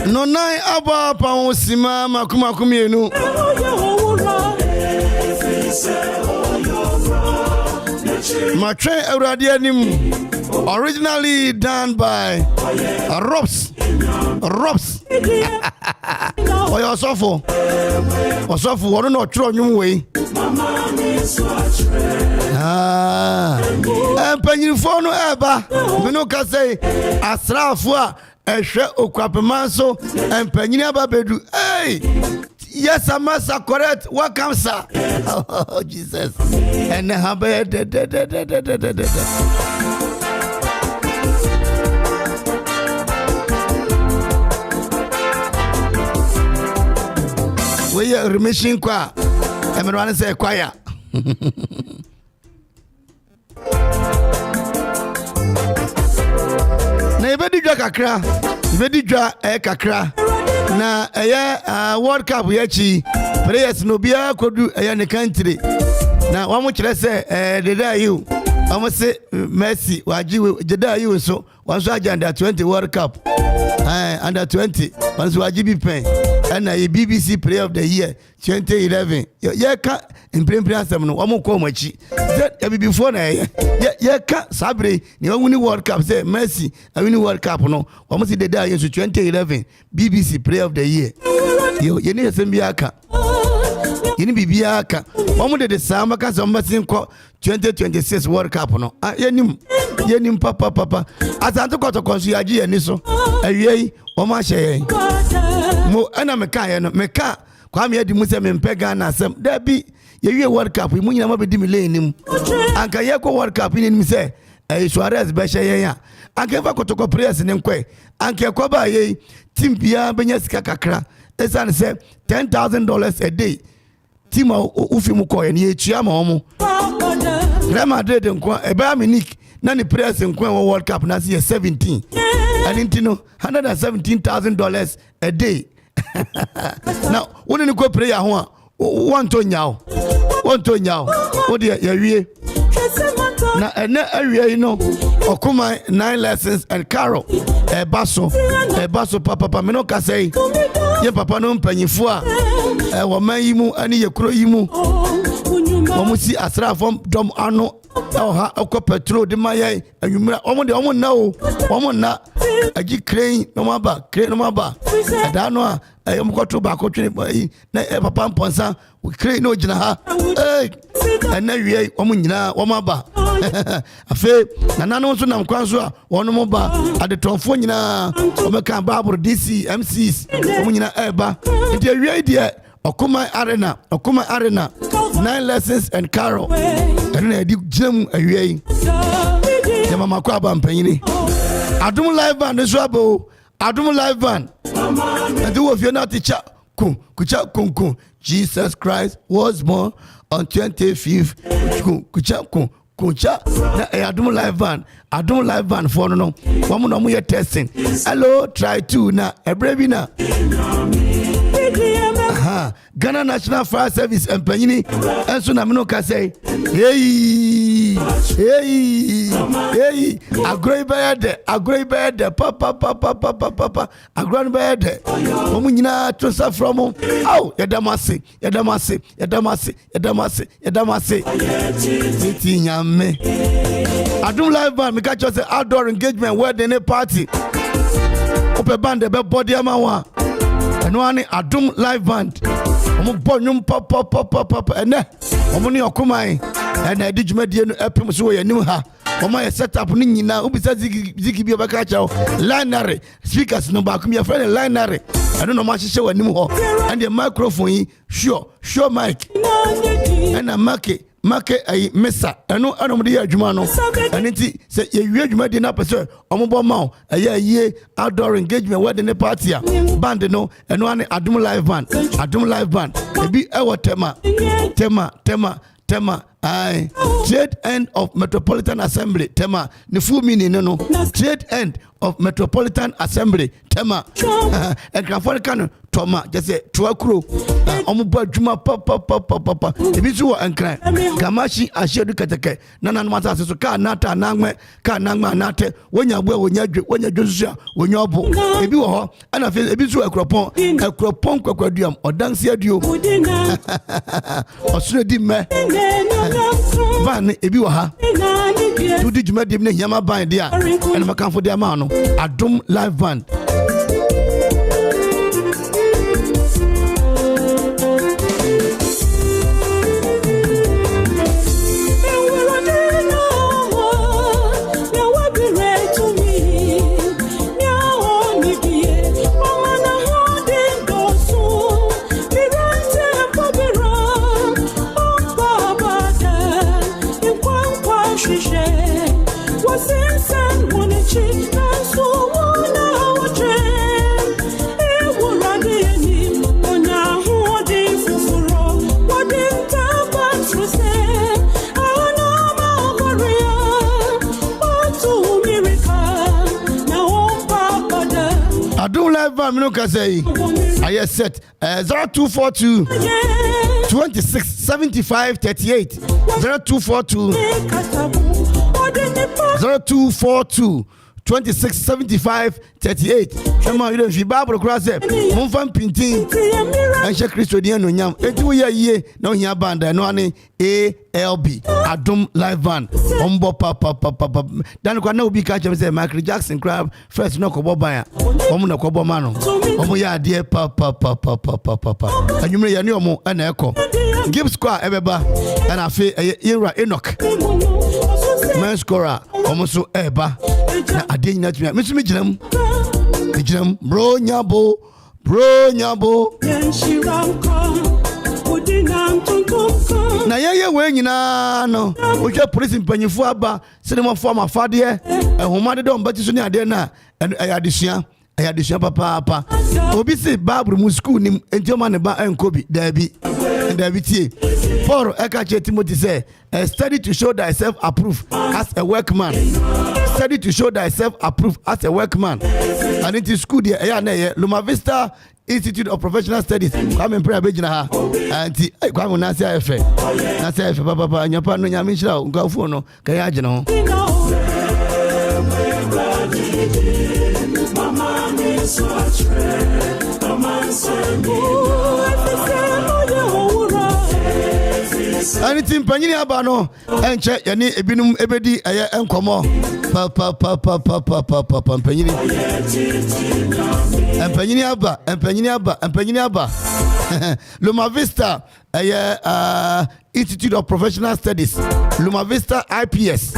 No nine aba pa osima makuma kumienu. Matre Euradi anim. Originally done by Robs. Oyo Osofo wonu no tro nwum we. Empanyinfo no eba. Bino ka say asrafo a ehwe okwapemanso empanyini ababedu. Hey! Yes, I must correct. Welcome, sir. Oh, Jesus. And we are remission qua. Everyone say choir. Na ibedi dwa kakra. Ibedi dwa kakra. Na World Cup yachi players no bia kodu ne country na wa mo kire se deda you almost say Messi waji deda you so once under 20 World Cup under 20 once waji bi pen and a BBC Player of the Year 2011 ye ka imprint asem no wa mo ko machi that before na ye ka sabre ni win World Cup say Messi win World Cup no wa mo say deda you so 2011 BBC Player of the Year ye ni asem bi aka yini bibia aka omo de sama ka so masin ko 2026 World Cup no yenim papa asanto kotokonso yaji yani so awie omo ahye mo ana meka ye no meka kwa me adi musa me mpega na asem da bi yewie World Cup mu nyina mabedi mi lenim anka ye ko World Cup ni mi se Suarez be hye ya anka fa kotoko press ne nkwe anka ko ba ye team bia benya sika kakra esan se $10,000 a day team ufi mu ko ye etua ma omo Real Madrid nko Bayern Munich na ni press nko World Cup na se 17 and intino $117,000 a day now woni ni ko prayer ho a want to nyao Ontonya o de ya wie na ene awie yi no Okoman 9 lessons and Carol baso papa me no ka say ye papa no mpanyifo a wo man yi mu ani ye kuro yi mu wo mu si asra fom dom ano ha akọ petrol de maye anwumra wo na o wo na agi crane no maba da no a ayom kwoto ba kotwe na papa mponsa crane no gina ha na wie wo nyina wo maba afe na nanu so nam kwan so a wono mo ba adetonfo nyina wo meka babur DC MCs wo nyina eba nti wie die Okoman Arena 9 lessons and Carol and na di gym awie ya mama Akwaaba mpanyini Adum live band so abo Adum live band and do of you not teacher kun Jesus Christ was born on 25th kucha na Adum live band for no woman no mo testing hello try to na ebrebi na Ghana National Fire Service empanyini enso na me no ka say hey agroi bede papa agron bede omu nyina tosa from au yadamase titi nyame Adum live band me ka say outdoor engagement wedding party ope band be body amawa eno ani Adum live band omo bonyum papa ene omo ni Okoman ena di dwumadie no epem so wo yanim ha omo ye setup ni nyina obisa ziki bi obaka chawo lineary speakers no ba kum ye friend lineary eno no ma hihye wanim ho and the microphone yi sure mic ena make ay mesa eno mo de adwuma no aniti se ye wi adwuma de na pese omo bo ma aye outdoor engagement wedding party band no eno ani Adum live band ebi ewo tema I trade end of Metropolitan Assembly tema the full meaning no trade end of Metropolitan Assembly tema and California toma just say tuakuro omubo adwuma papa ebi so enkran kamashi ashedu keteke nana mata so ka nata nangme anate wonya bo wonya dwosu wonya obo ebi wo ho ana fe ebi so akropon kwakwaduam odanse aduo osure di me ban ebi wo ha tu di dwuma di ne hiama ban dia ene makanfo dia ma no Adum live band Adum live band no ka say I set 0242 26 75 38 0242 26 75 38 Ema you don't Bible cross mon fam pintin enche Kristo di eno nyam enti wo ye na ohia band no ane ALB Adum live band ombo papa dan kwa na obi ka chem say Michael Jackson crab first no kobo ban omo na kobo ma no omo ya ade papa anwumre ye ne omo na eko Gibbs square ebeba na afi Ira Enoch man scorer omo so eba na ade nyina tumi me so me ginam bro nyabo na ye we nyina no o hwe police mpanyifo aba sinema form afade ehoma de do mbati so ni ade na ayadesua papa obi se babru mu school nim entioma ne ba enkobi dabi tie Paul ekache Timothy say study to show thyself approved as a workman and into school there na Loma Vista Institute of Professional Studies. Kwame Mpere abegyina ha. Anti Kwame Nasi Ayefe. Nasi Ayefe papa nyapa no nyame hira nkafo no kaya agye ho. Anything panyini aba no enche yani ebinum ebedi eye enkomo papa panyini aba Loma Vista Institute of Professional Studies Loma Vista IPS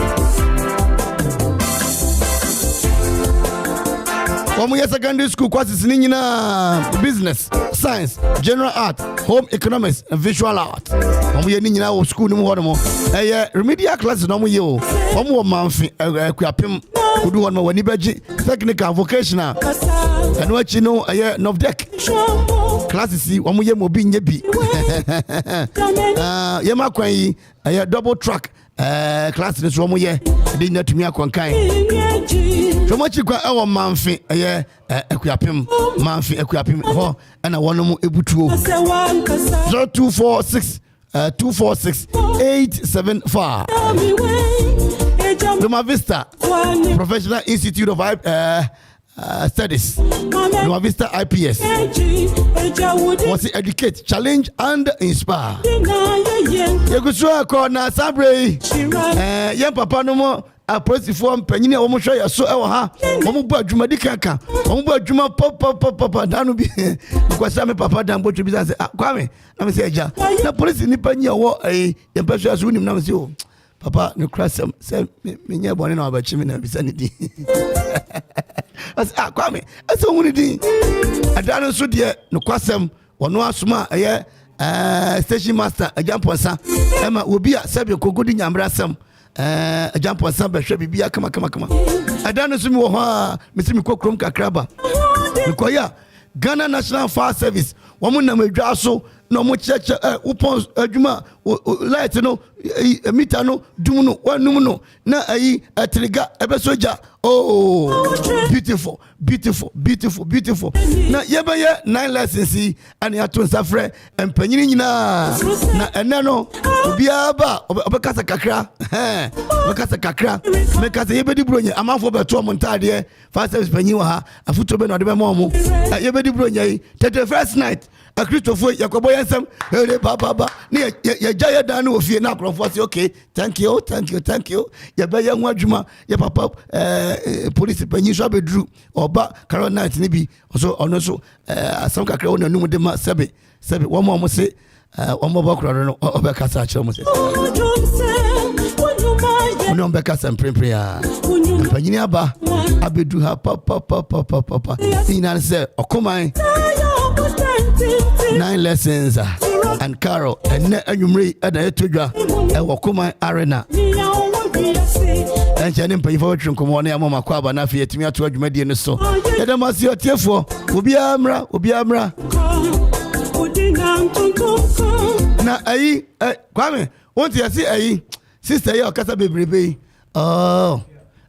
Omuye secondary school courses ni nyina business, science, general art, home economics and visual art. Omuye ni nyina wo school ni mu hono mo. Remedial classes no muye o. Omu wo manfi akuapem kudu hono wani beji technical vocational. Eno achi no Novdek. Classes omuye mo bi nye bi. Yema kwan yi double track class ni so omuye de nyatumi akwankan. So much kwa ewo manfi akuapem manfi akuapem ho na wonom ebutuo 0246 875 Loma Vista Professional Institute of Studies Loma Vista IPS was educate, challenge and inspire. Yegusu ko na sabre yen papa no mo aposifo mpanyini wo mo hwe yaso e wo ha wo mo bu adwuma dikaka wo mo bu adwuma pop danu bi kwasa me papa dan botu bi say kwame na me say eja na police ni panyi wo yen peso aso nim na me say o papa no krasem say me nya bone na abachi me na bi sane di as kwame aso woni di adanu so de no kwasem wono asoma station master ajamponsa ema obi a sebe kogodi nyamrasem ajamponsa be hwe bibia kama adanu so mi wo ha mesimi kokrom kakraba mikoya Ghana National Fire Service womu na madwa so no mo cheche upon adwuma light no meter no dum no wanum no na ayi atriga ebesoja beautiful na yebeye 9 lessons ani ato nsafre empanyini nyina na ene no obia ba obekasa kakra mekasa yebedi bronye amanfo beto mo ntade fire service panyin wa ha afuto be no de be mo mo yebedi bronye 31st night a Christopher Yakobo Yansam, Baba, near Jaya Dan of Fiena Crawford. Okay, thank you. Ya by young Wajuma, ya papa, police Penisha Bedrew, or Carol Night, Nibi, also some cacao, no de Sabi, one more must say, one more background or Becassa. No Becas and Primpria, Panyaba, Abidu, papa, in answer, Okoman. 9 lessons and Carol and Numri at the Etudra and Okoman Arena. And Janin pay for Okoman Akwaaba na fi etimi ato adwumadi ne so. Yeda masi otiefo obi amra na ayi kwame won't you see ayi sister ya okasa bebrebe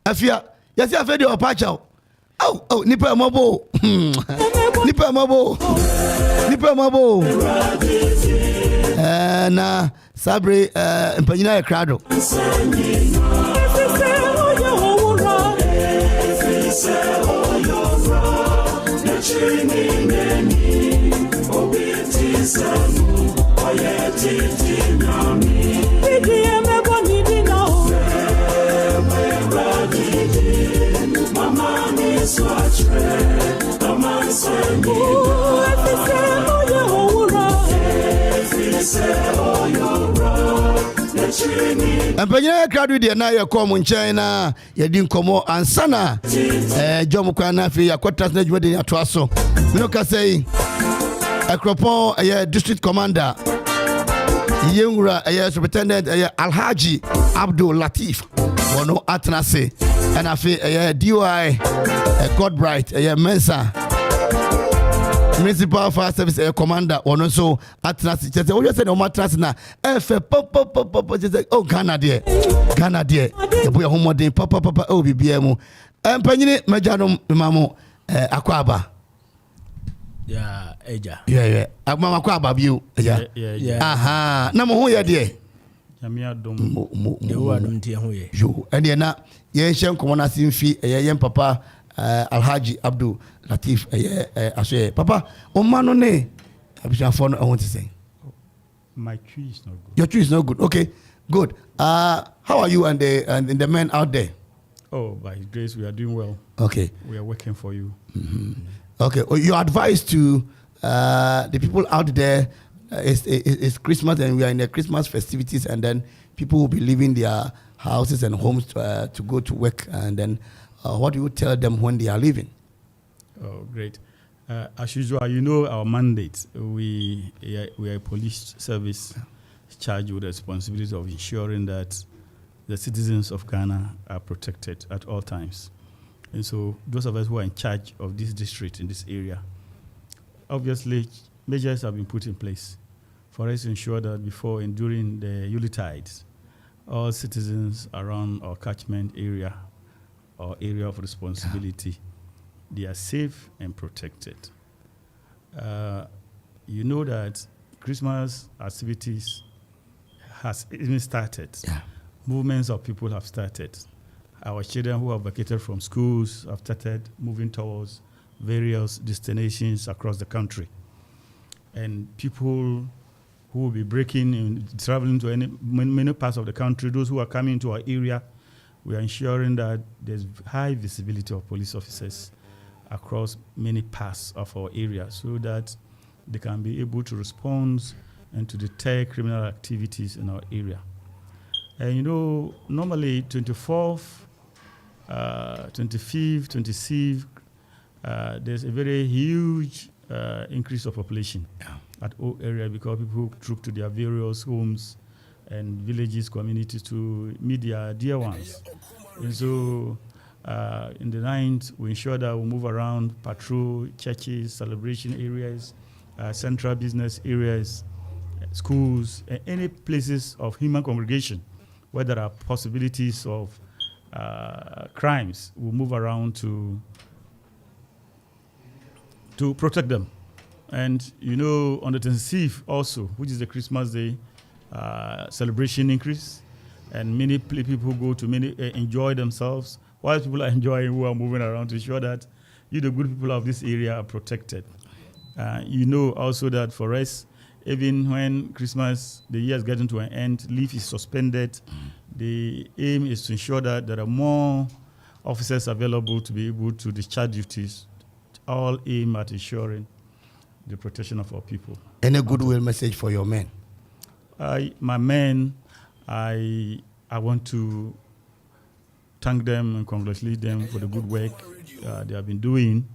afia yasi afedi opacha nipa mabo na sabre empanyina ya krado Empanyina kradu de na ye kom nchen na ye di nkomo ansana jom kwa na fi yakota na dwuma de ato aso no ka sei Akropon district commander Yengra superintendent Alhaji Abdul Latif wono atnase and afi DOI Godbright Mensa Municipal Fire Service commander wono so atnase chese wo say no matras na efe pop chese Ghana there e boy homodin papa bibia mu empanyini majanom mamo Akwaaba
Yeah, Eja.
Yeah. Mama Akwaaba bio.
Yeah.
Aha. Na mo ho ye de.
Yamia dom.
Yo, and na ye shen komo na simfi yen papa Alhaji Abdul Latif aswe. Papa, o man no ne. Abisha for no I want to say.
My tree is not good.
Your tree is not good. Okay. Good. How are you and the men out there?
Oh, by His grace, we are doing well.
Okay.
We are working for you.
Mm-hmm. Okay. Your advice to the people out there is Christmas, and we are in the Christmas festivities, and then people will be leaving their houses and homes to go to work, and then what do you tell them when they are leaving?
Oh, great. As usual, you know our mandate. We are a police service charged with the responsibility of ensuring that the citizens of Ghana are protected at all times. And so those of us who are in charge of this district in this area, obviously measures have been put in place for us to ensure that before and during the Yulitides, all citizens around our catchment area or area of responsibility, they are safe and protected. You know that Christmas activities has even started.
Yeah.
Movements of people have started. Our children who have vacated from schools have started moving towards various destinations across the country. And people who will be breaking and traveling to many parts of the country, those who are coming to our area, we are ensuring that there's high visibility of police officers across many parts of our area so that they can be able to respond and to deter criminal activities in our area. And you know, normally 24th, 25th, 26th, there's a very huge increase of population at all areas because people troop to their various homes and villages, communities to meet their dear ones. And so in the 9th, we ensure that we move around, patrol churches, celebration areas, central business areas, schools, and any places of human congregation where there are possibilities of crimes. We move around to protect them. And you know, on the 26th also, which is the Christmas Day, celebration increase, and many people go to enjoy themselves. While people are enjoying, who are moving around to ensure that the good people of this area are protected. You know also that for us, even when Christmas, the year is getting to an end, leave is suspended. The aim is to ensure that there are more officers available to be able to discharge duties, all aim at ensuring the protection of our people.
Any goodwill message for your men?
My men, I want to thank them and congratulate them for the good work they have been doing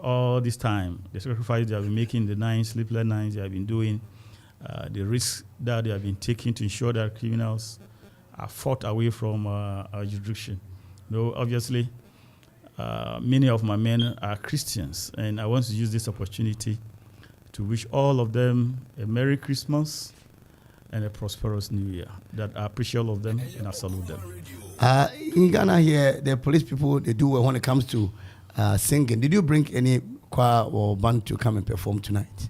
all this time. The sacrifice they have been making, the sleepless nights they have been doing, the risks that they have been taking to ensure that criminals are fought away from our jurisdiction. Though obviously, many of my men are Christians, and I want to use this opportunity to wish all of them a Merry Christmas and a prosperous New Year. That I appreciate all of them and I salute them.
In Ghana here, the police people, they do well when it comes to singing. Did you bring any choir or band to come and perform tonight?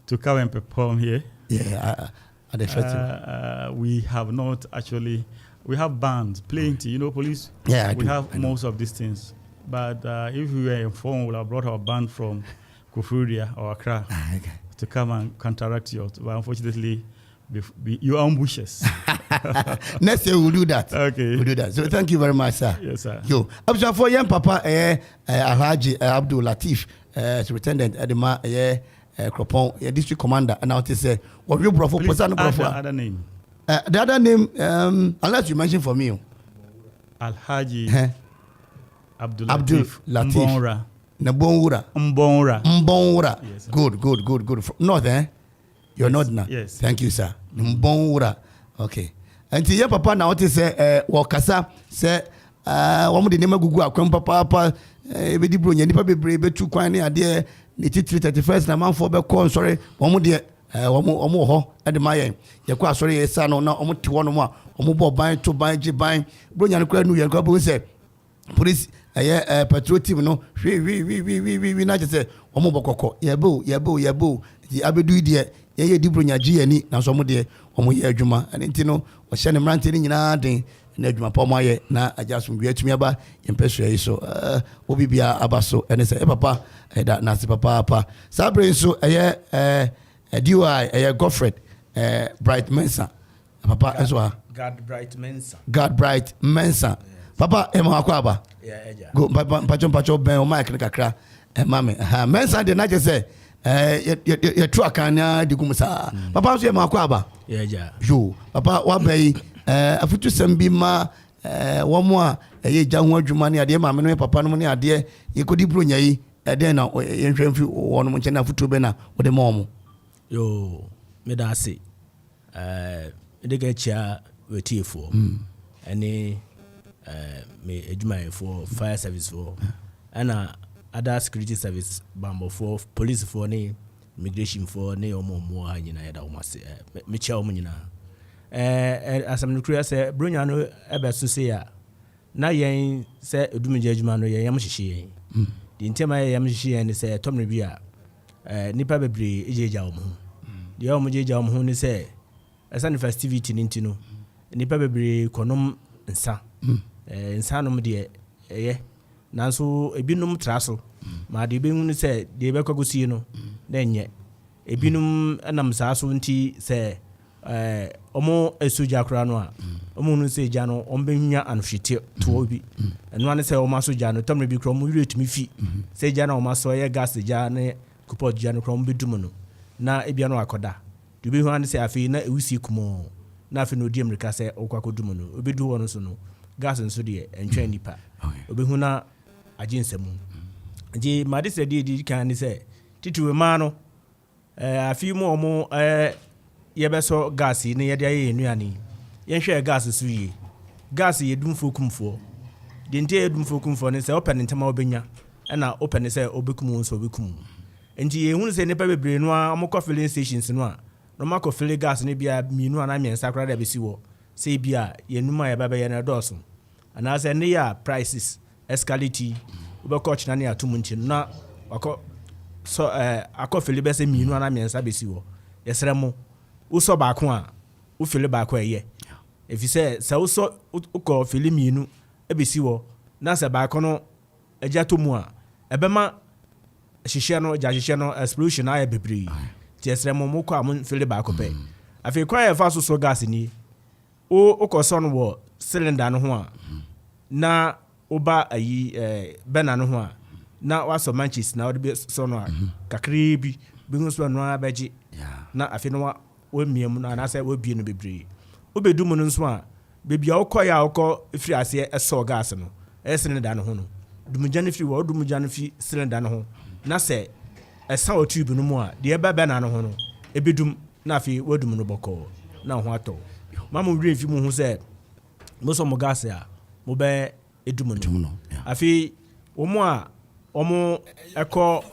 To come and perform here?
Yeah, at the festival.
We have not actually. We have bands, plenty. You know, police.
Yeah,
we have most of these things. But if we were informed, we would have brought our band from Koforidua or Accra to come and counteract yours. But unfortunately, you ambush us.
Next year we'll do that.
Okay.
We'll do that. So thank you very much, sir.
Yes, sir.
Yo, I'm for young Papa Alhaji Abdul Latif, Superintendent Edema Kropon, District Commander, and now to say what you brought for
other name.
The other name, unless you mention for me,
Alhaji Abdul
Latif.
Mbonra.
Yes, good. North, eh? You're not now.
Yes.
Thank you, sir. Mbonra. Okay. And to your papa now, what is Wakasa say, one of the name of Gugu, Papa, Bedi Brunya, Nipa Be too quine idea, the 31st, and month for Becon, sorry, one more ho at the Maya. Yakwa, sorry, son, or not almost 1 more, or more buying to buy, Brunya, New York, who said, police ɛyɛ petrol team no hwi na kyerɛ sɛ ɔmo bɔkɔkɔ yɛbo di abedu deɛ yɛyɛ di bronyagye ani na so ɔmo deɛ ɔmo yɛ adwuma ɛne nti no ɔhyɛ ne mmerante no nyinaa den na adwuma pa ɔmo ayɛ na agya asomdwe atumi aba yɛmpɛ sua yi so obi bia aba so ɛne sɛ papa ɛda nase papaapa saa bere nso ɛyɛ DOI ɛyɛ Godfred Bright Mensa papa ɛso ha
God Bright
Mensa papa Ohene Akwaaba go pacho ben o mic kakra mame Mensa de na je say ye tru akanya de gumsa papa so Ohene Akwaaba yo papa wa bai afutu sambi ma wo mo a ye gya ho adwuma ne ade mame no papa no ne ade ye kodi bronya yi ade na ye nhwemfi wo no mo nche na afutu be na wo de mo mo
yo me da se de ga chia wetiefo ene me adwuma for fire service for ana other security service bambo for police for ne immigration for ne omo anyina ya da omase me chia omo nyina asam no kura se bronya no ebeso se ya na yen se edumje adwuma no yen yam hyehye yen di ntema yam hyehye yen ne se tomre bi a nipa bebre ejeja omo di omo jeja omo ne se asa festivity ni ntino nipa bebre konom nsa nsa no de nanso ebinum traso ma de behunu se de be kwagosie no na enye ebinum anam saaso nti se omo esoja kra no a omo nu se ja no ombenya anhwete to bi eno ane se omo asoja no tamre bi kra omo wiretumi fi se ja na omo aso ye gas ja ne kupot ja no kra omo bedum no na ebia no akoda de behu ane se afi na ewusi kumo na afi no di amerika se okwakodum no obedu wono so no gas nso de entwa nipa obehu na ajinsemu je made se di kan ni se tituwe ma no afi mu omo yebeso gas ni ye de aye nuane ye hwe gas so yi gas ye dum fokumfo de nte ye dum fokumfo ni se open ntema obenya na open se obekum so obekum enti ye hunu se nipa bebre no a omo filling stations no a no ma fill gas ni bia minu ana miensa kra da besi wo se bia ye numa ye baba ye na doso ana se ne ya prices escalate ubeko china ne atum nchi na wako so akofili be se minu ana miensa besi wo yesere mo uso ba ko a u fili ba ko eye efi se uso uko fili minu ebesi wo na se ba ko no eja to mu a ebema hihye no ja hihye no explosion aye bebre ti yesere mo ko am fili ba ko pe afi kwa ye fa so gas ni uko so no wo cylinder no ho a na oba ayi bena no ho a na waso manchis na odi so no kakri bi bi so no abeji na afi no wo miem no na say wo bie no bebre obedu mu no so a bebia ukoya ukọ firi ase eso gas no cylinder no ho no dumugya no firi wo dumugya no fi cylinder no ho na say esa o tube no mu a de bena no ho no ebedum na afi wadum no boko na ho ato mamu wire fi mu ho say mo so mo gas a mo be edum no afi omo eko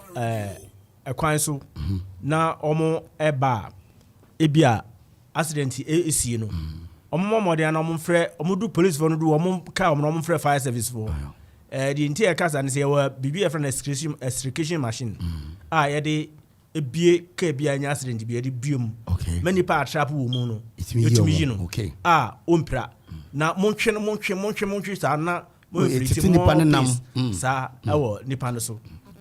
ekwan so na omo eba ebia accident esi no omo modern na omo frɛ omo du police for no du omo ka omo frɛ fire service for the entire case and say wa bibi efra extrication machine ye de ebie ka bia nya accident bia de biom many pa trap wo mu no etumi no ompra na monhwe sa na mo friti nipa nam sa ewo nipa no so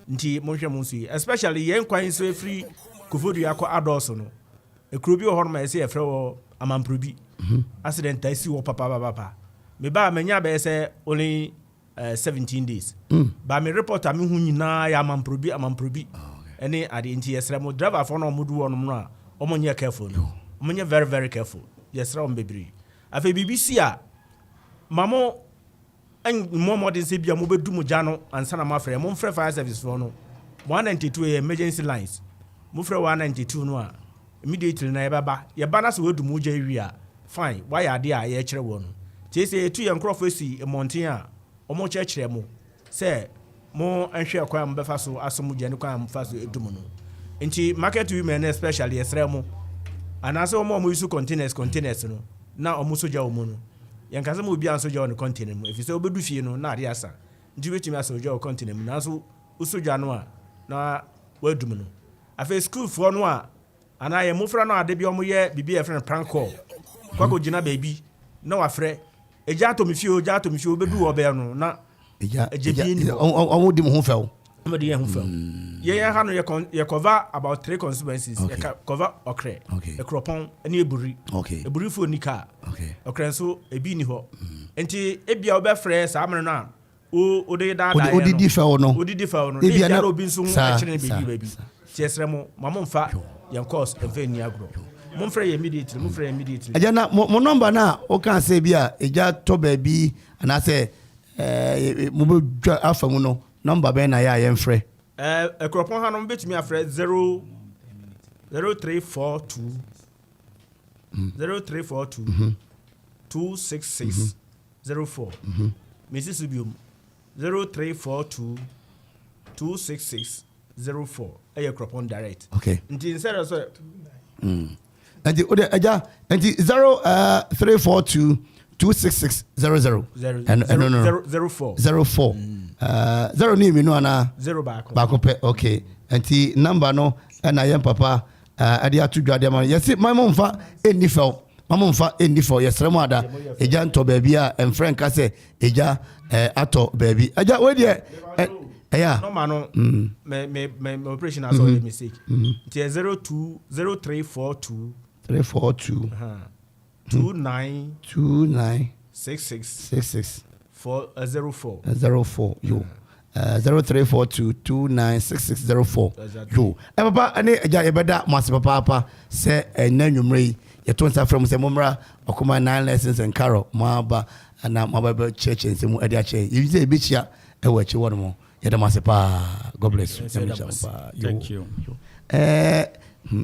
nti monhwe mo so especially yen kwan so free kofodu yakọ adults no ekrobi o horma ese efre wo amamprobi accident isi wo papa me ba menya be se only 17 days ba me reporter me hu nyina ya amamprobi ene ade nti yesre mo driver for no modu wonom no a omonye careful no omonye very very careful yesre on bebri afa BBC a mamo en mo modern se bia mo bedu mo ja no ansa na mafre mo mfre fire service for no 192 emergency lines mo frɛ 192 no a immediately na yeba na se wedu mo ja wi a fine why ade a ye kyerɛ wo no tie se etu ye nkrofo esi mountain a omo kyerɛ mo se mo enhwe akwa mo befa so asomo gya ne kwa mo fa so edum no nti market women especially yesrɛ mo anase omo use containers no na omo so gya wo mo no yankase mo bia so gya on container mo efise obedu fie no na ade asa nti wetumi asojwa o continent mu nanso usojwa no a na wadum no afa school fo no a ana ye mofra no ade bi omo ye bibi e friend prank call kwako gina baby na wafrɛ eja to me fie obedu obe no na eja bi
omo di mo ho fɛw
omo di ho fɛw ye ha no ye cover about 3 constituencies ye cover okre ekropon ani eburi eburi fo nika okre so ebi ni ho enti ebia obɛfrɛ saa amene no a o de da da
odidi fɛw no
ebia na obi nso ɛkyerɛ baby tiesrɛ mo mamomfa yan course enfe ni agro momfrɛ ye immediately
agana mo number na o kan say bia eja to baabi ana say mo be afa mu no number be na ya ye mfrɛ
ekropon ha no betumi afrɛ 0342 266 04 Mrs. Subium 0342 266 04 ekropon direct nti instead of so
and the aja and 0342 266 00 and no
04
0 ni mi no ana
0
back okay and the number no and I am papa ade atudwa de ma yes my mom fa enifel mamomfa enifel yes remo ada eja nto baabi a emfren ka se eja ato baabi aja we de
no man me operation has already mistake it is 0342 29 66 04
yo 0342296604 yo papa ane eja yebeda mase papa se enanwumre yeton sa from se momra Okoman 9 lessons and Carol maaba ana mababa church nsemu ade ache yize ebichia ewachi wono mo yedamase pa God bless you.
Thank you.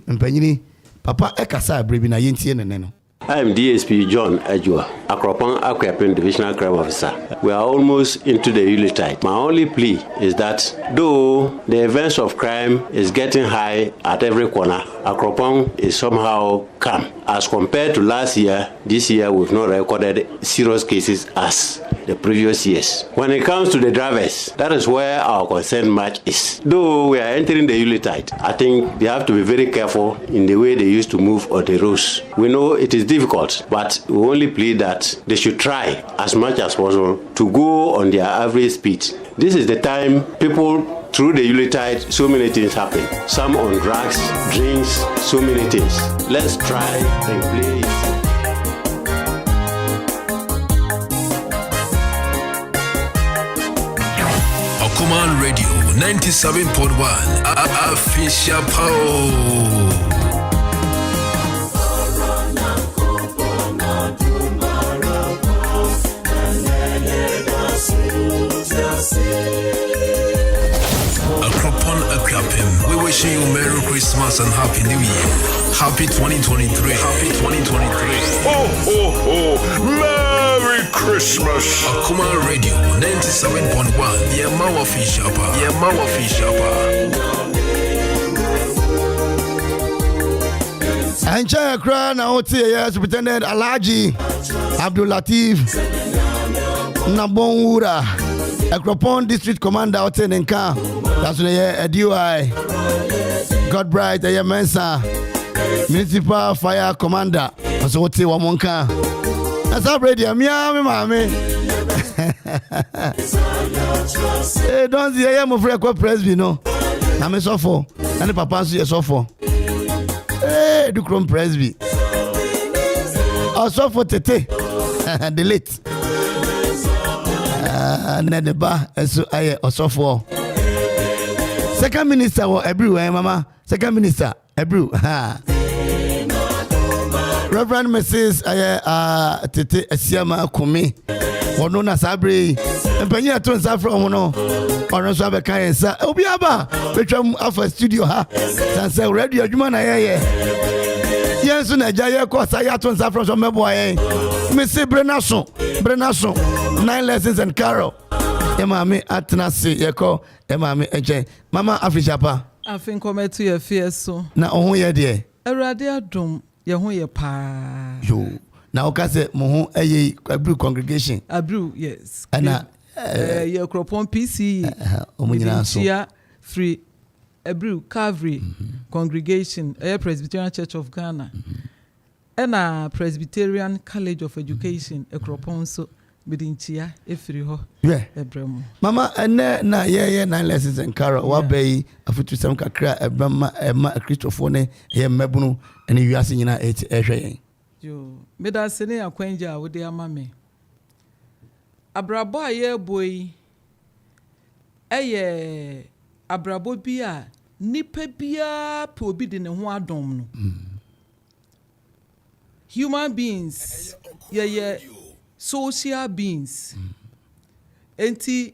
Mpanyini papa ekasa brebi na yentie ne no.
I am DSP John Ajua, Okoman Akwaaba Divisional Crime Officer. We are almost into the Yuletide. My only plea is that though the events of crime is getting high at every corner, Okoman is somehow calm. As compared to last year, this year we've not recorded serious cases as the previous years. When it comes to the drivers, that is where our concern much is. Though we are entering the Yuletide, I think they have to be very careful in the way they used to move on the roads. We know it is difficult, but we only plead that they should try as much as possible to go on their average speed. This is the time people through the Yuletide, so many things happen. Some on drugs, drinks, so many things. Let's try and play it.
Okoman Radio 97.1 Official Power. Okoman Akwaaba, we wishing you Merry Christmas and Happy New Year. Happy 2023. Happy 2023.
Ho, ho, ho. Merry Christmas.
Okoman Radio 97.1. Yema Official Power. Yema Official Power.
Ancha kra na oti ya Superintendent Alhaji Abdul Latif Nabonwura Ekropon District Commander Otenenka that's the DUI God Bright Mensa Municipal Fire Commander also oti wa monka that's up radio mia me mame eh don't see ya mo frɛ kwa presby no na me sofo na ne papa so ye sofo du Chrome Presby. Also for Tete, the late. And then the bar, so I also for second minister or everywhere, Mama. Second minister, Ebru. Reverend Mrs. Tete Esiama Kumi. Wonona Sabri. And Penya Ton Safra no. Or so be kind sa. Obiaba. Betram afa studio ha. Sanse radio adwuma na ye. Yensu na jaye ko saya Ton Safra so meboy. Me se Brenason. 9 lessons and Carol. Emami atnase yeko. Emami eje. Mama Africhapa.
Afin kometu ye fie so.
Na ohun ye de.
Awurade adom ye ho ye pa.
Yo. Na okase mo ho eye Abru congregation.
Abru yes.
Ana
Ye Kropon PC. Omunyina free Ebrew Calvary Congregation, Presbyterian Church of Ghana. And a Presbyterian College of Education, Kropon so Bidinchia, Efriho.
Yeah. Mama, and na 9 lessons and Carol, Wabay, a future some kakra, a Brahma, a Christophone, here Mebunu, and you are singing at 8.
You made us say a quenja with their mammy. Abrabo ye boy, abrabo bia, nipe bia, pobidin and one domino. Human beings, social beings. Enti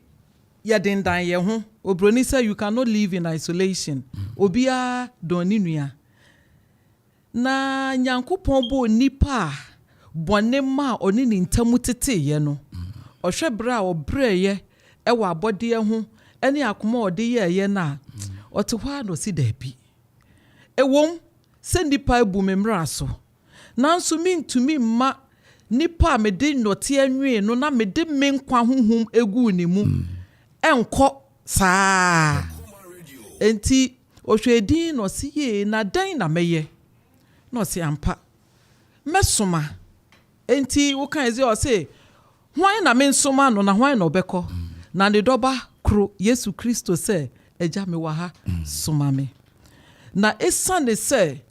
yaden dan ye ho obroni say you cannot live in isolation. Obia doninuya. Na Nyankopon bo nipa bone ma oni ni ntamu tete ye no. Ohwe bra obre ye e wa abode ye ho ene akoma ode ye na. Ote hwa no si da bi. Ewom se nipa ebu memra so. Nanso mintumi ma nipa me de note anwe no na me de menkwa honhom egu ni mu enko saa enti ohwedin no si ye na dan na meye no si ampa mesoma enti wo kan eze o se hwan na mensoma no na hwan na obekọ na ne doba kro Yesu Kristo se eja me wa ha soma me na esane se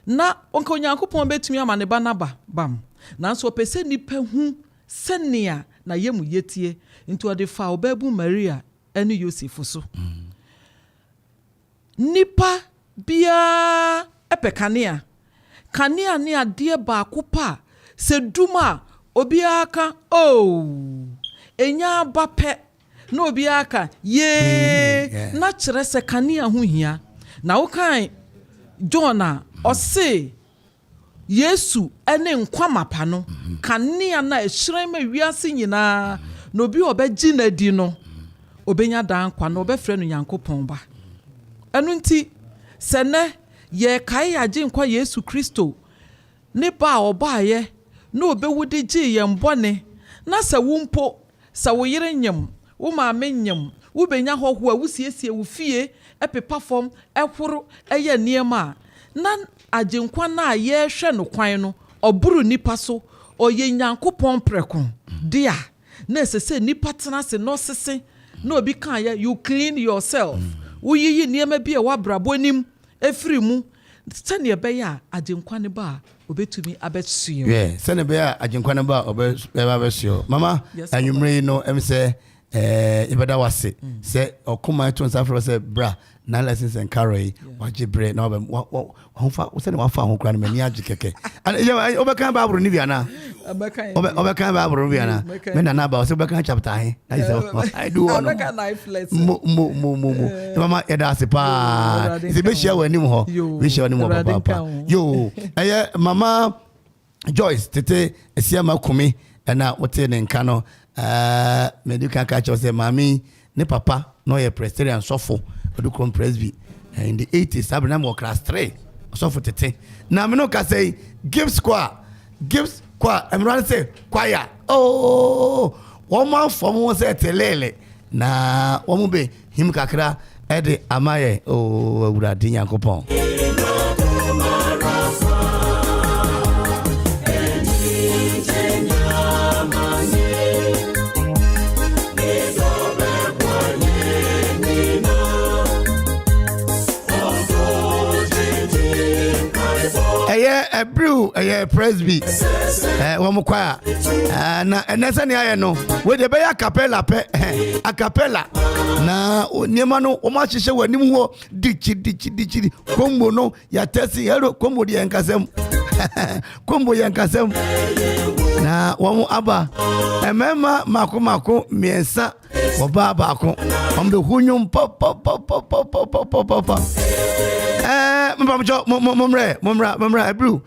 na onko Nyankopon betumi ama ne ba na bam nanso pese nipa hu senia na yemu yetie into the fa obabu Maria ene Yosef so nipa bia epekania kania ne ade ba kopa se duma obiaka enya bape na obiaka ye na kire se kania hu hia na wo kan John ose Yesu ene nkwa mapa no kanea na ehyiran ma wiase nyina no bi obeji na di no obenya dan kwa no obefre no Nyankopon ba enu nti sene ye kai age nkwa Yesu Kristo ne ba obaye na obewudi gi ye mbone na se wumpo se wo yire nyem wo ma menyem wo benya hoho a wusiesie wo fie epepa fom ehworo eye niema na ajenkwa na ye hwe no kwan no oburu nipa so oye Nyankopon preko dia na sese nipa tena se no sese na obi kan ya you clean yourself uyiyi niema bi e wabrabo nim efiri mu sene be ya ajenkwa ne ba obetumi abesuo
sene be ya ajenkwa ne ba obesuo mama anwumre no em se ibada wase se Okoman to nsafro se bra na lessons and carry wajibre na honfa usene wafa ho kra na mani age keke and obekan Bible ni bia na obekan Bible ni bia na me na ba so obekan chapter he na say I do one mo mama eda sepa se be share wani ho we share wani mo papa yo mama Joyce tete esiama kumi na wote ne nka no medical catch say mami ne papa no ye Presbyterian sofo Odukom Presby in the 80s abna mo class 3 sofo tete na me no ka say gift square I'm running say choir woman from won say telele na wo mu be him kakra e de amaye awurade Nyankopon a brew a Presby one choir na enesa ne aye no we de be a cappella na niema no o ma hihye wanim ho dichi kombo no ya tesi hero kombo de yankasem kombo yankasem na wo aba emema mako miensa oba baako om de hunyum pop Momra brew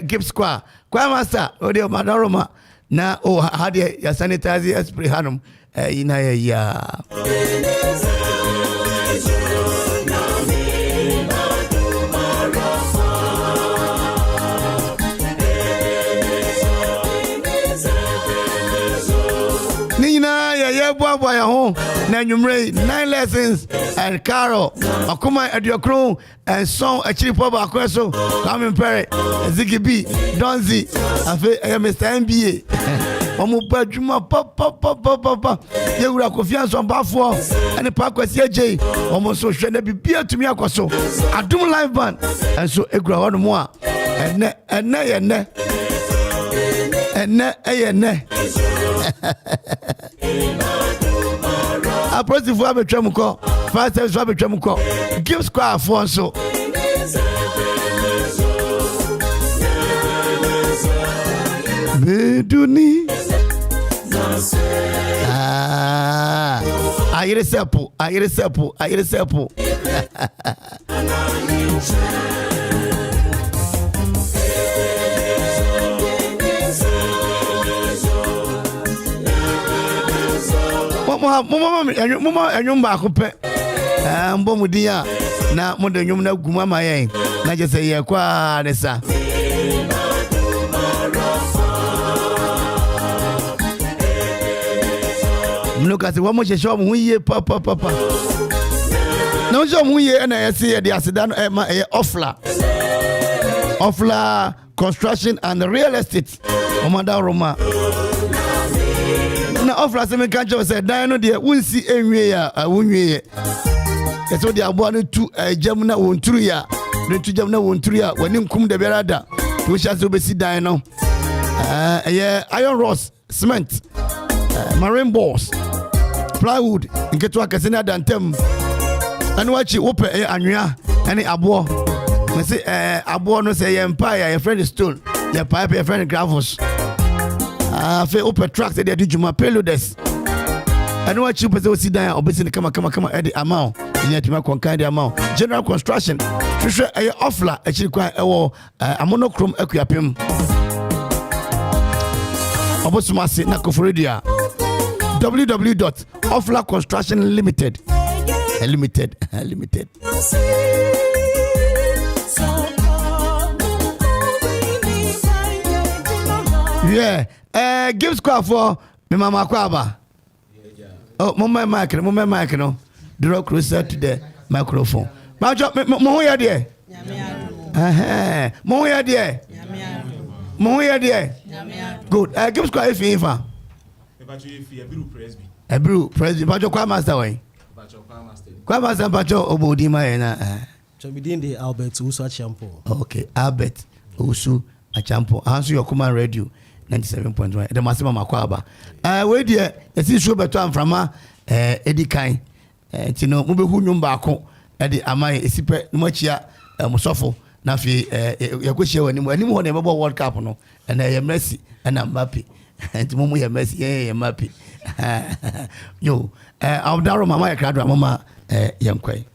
gift square kwa master ode madaroma na hade ya sanitize spray hanum ina ya nina ya boy home. Now you 9 lessons and Carol. Okoman Akwaaba and song a chili pop akweso. Come Perry, Ziggy B, Donzi, and Mr. NBA. Omo badwuma papa. Yewura confiance on bafo and the park was CJ. Omo so hwe na bibia tumi akoso. Adum live band and so egura hono mo a. Ene. Approach for abetwam ko. First service for abetwam ko. Give square for so. Beduni. Ayere sepo. Mama enyum ba ko pe. Mbo mudin a na mo de enyum na guma ma yen. Na je se ye kwa ne sa. Mnuka se wamo shesho mu yiye papa. Na unjo mu yiye na yesi de aseda no ma Ofla construction and real estate. Omada Roma. Na Ofla se me kanjo se dan no de wunsi enwie ya wunwie. Eso de abo no tu jam na wonturu ya. Ne tu jam na wonturu ya wani nkum de berada. To sha so besi dan no. Iron rods, cement, marine balls, plywood, nketu akase na dantem. Anu achi ope anwea ene abo. Me say abo no say empire, your friend stone, your pipe, your friend gravels. Fe ope tracks dey do juma payloaders. Anu achi ope say sidan obesi ne kama e the amount. Nya tima konkan the amount. General construction. Hwehwe ofla achi kwan ewo amonochrome akuapem. Obosumasi na Koforedia. www.ofla construction limited. Yeah. Give square for me Mama Akwaaba. Oh, moment mic no. Draw closer to the microphone. Mo ho ya de. Mo ho ya de. Good. Give square if you Ebru Presby. Bajo kwa master way. Kwa master bajo obodi ma na.
Chobidin de Albert Usu Achampo.
Okay, Albert Usu Achampo. Answer your command radio 97.1. The Masima Akwaaba. We there, esi show beto amframa edi kan. Tino mo be hu nwum ba ko edi amai esipe no machia musofo na fi yakohia wani mu animu ho na mebo World Cup no. Na ye Messi na Mbappe. And Momo ya Messi, yeah, Mappy. Yo, I'll darrow Mama Cradra, Mama, young quay.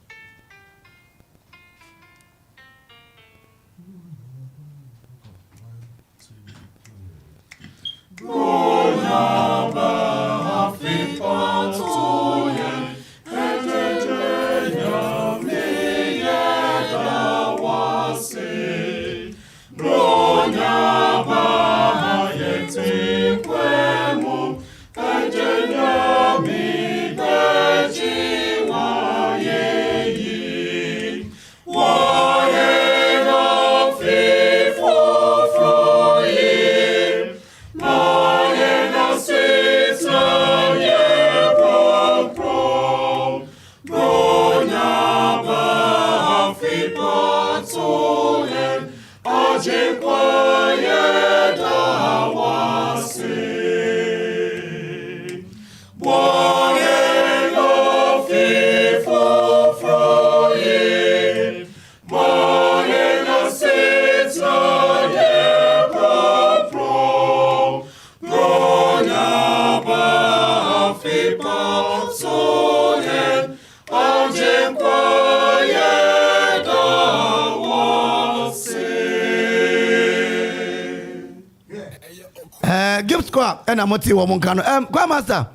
Give square and a moti woman can master.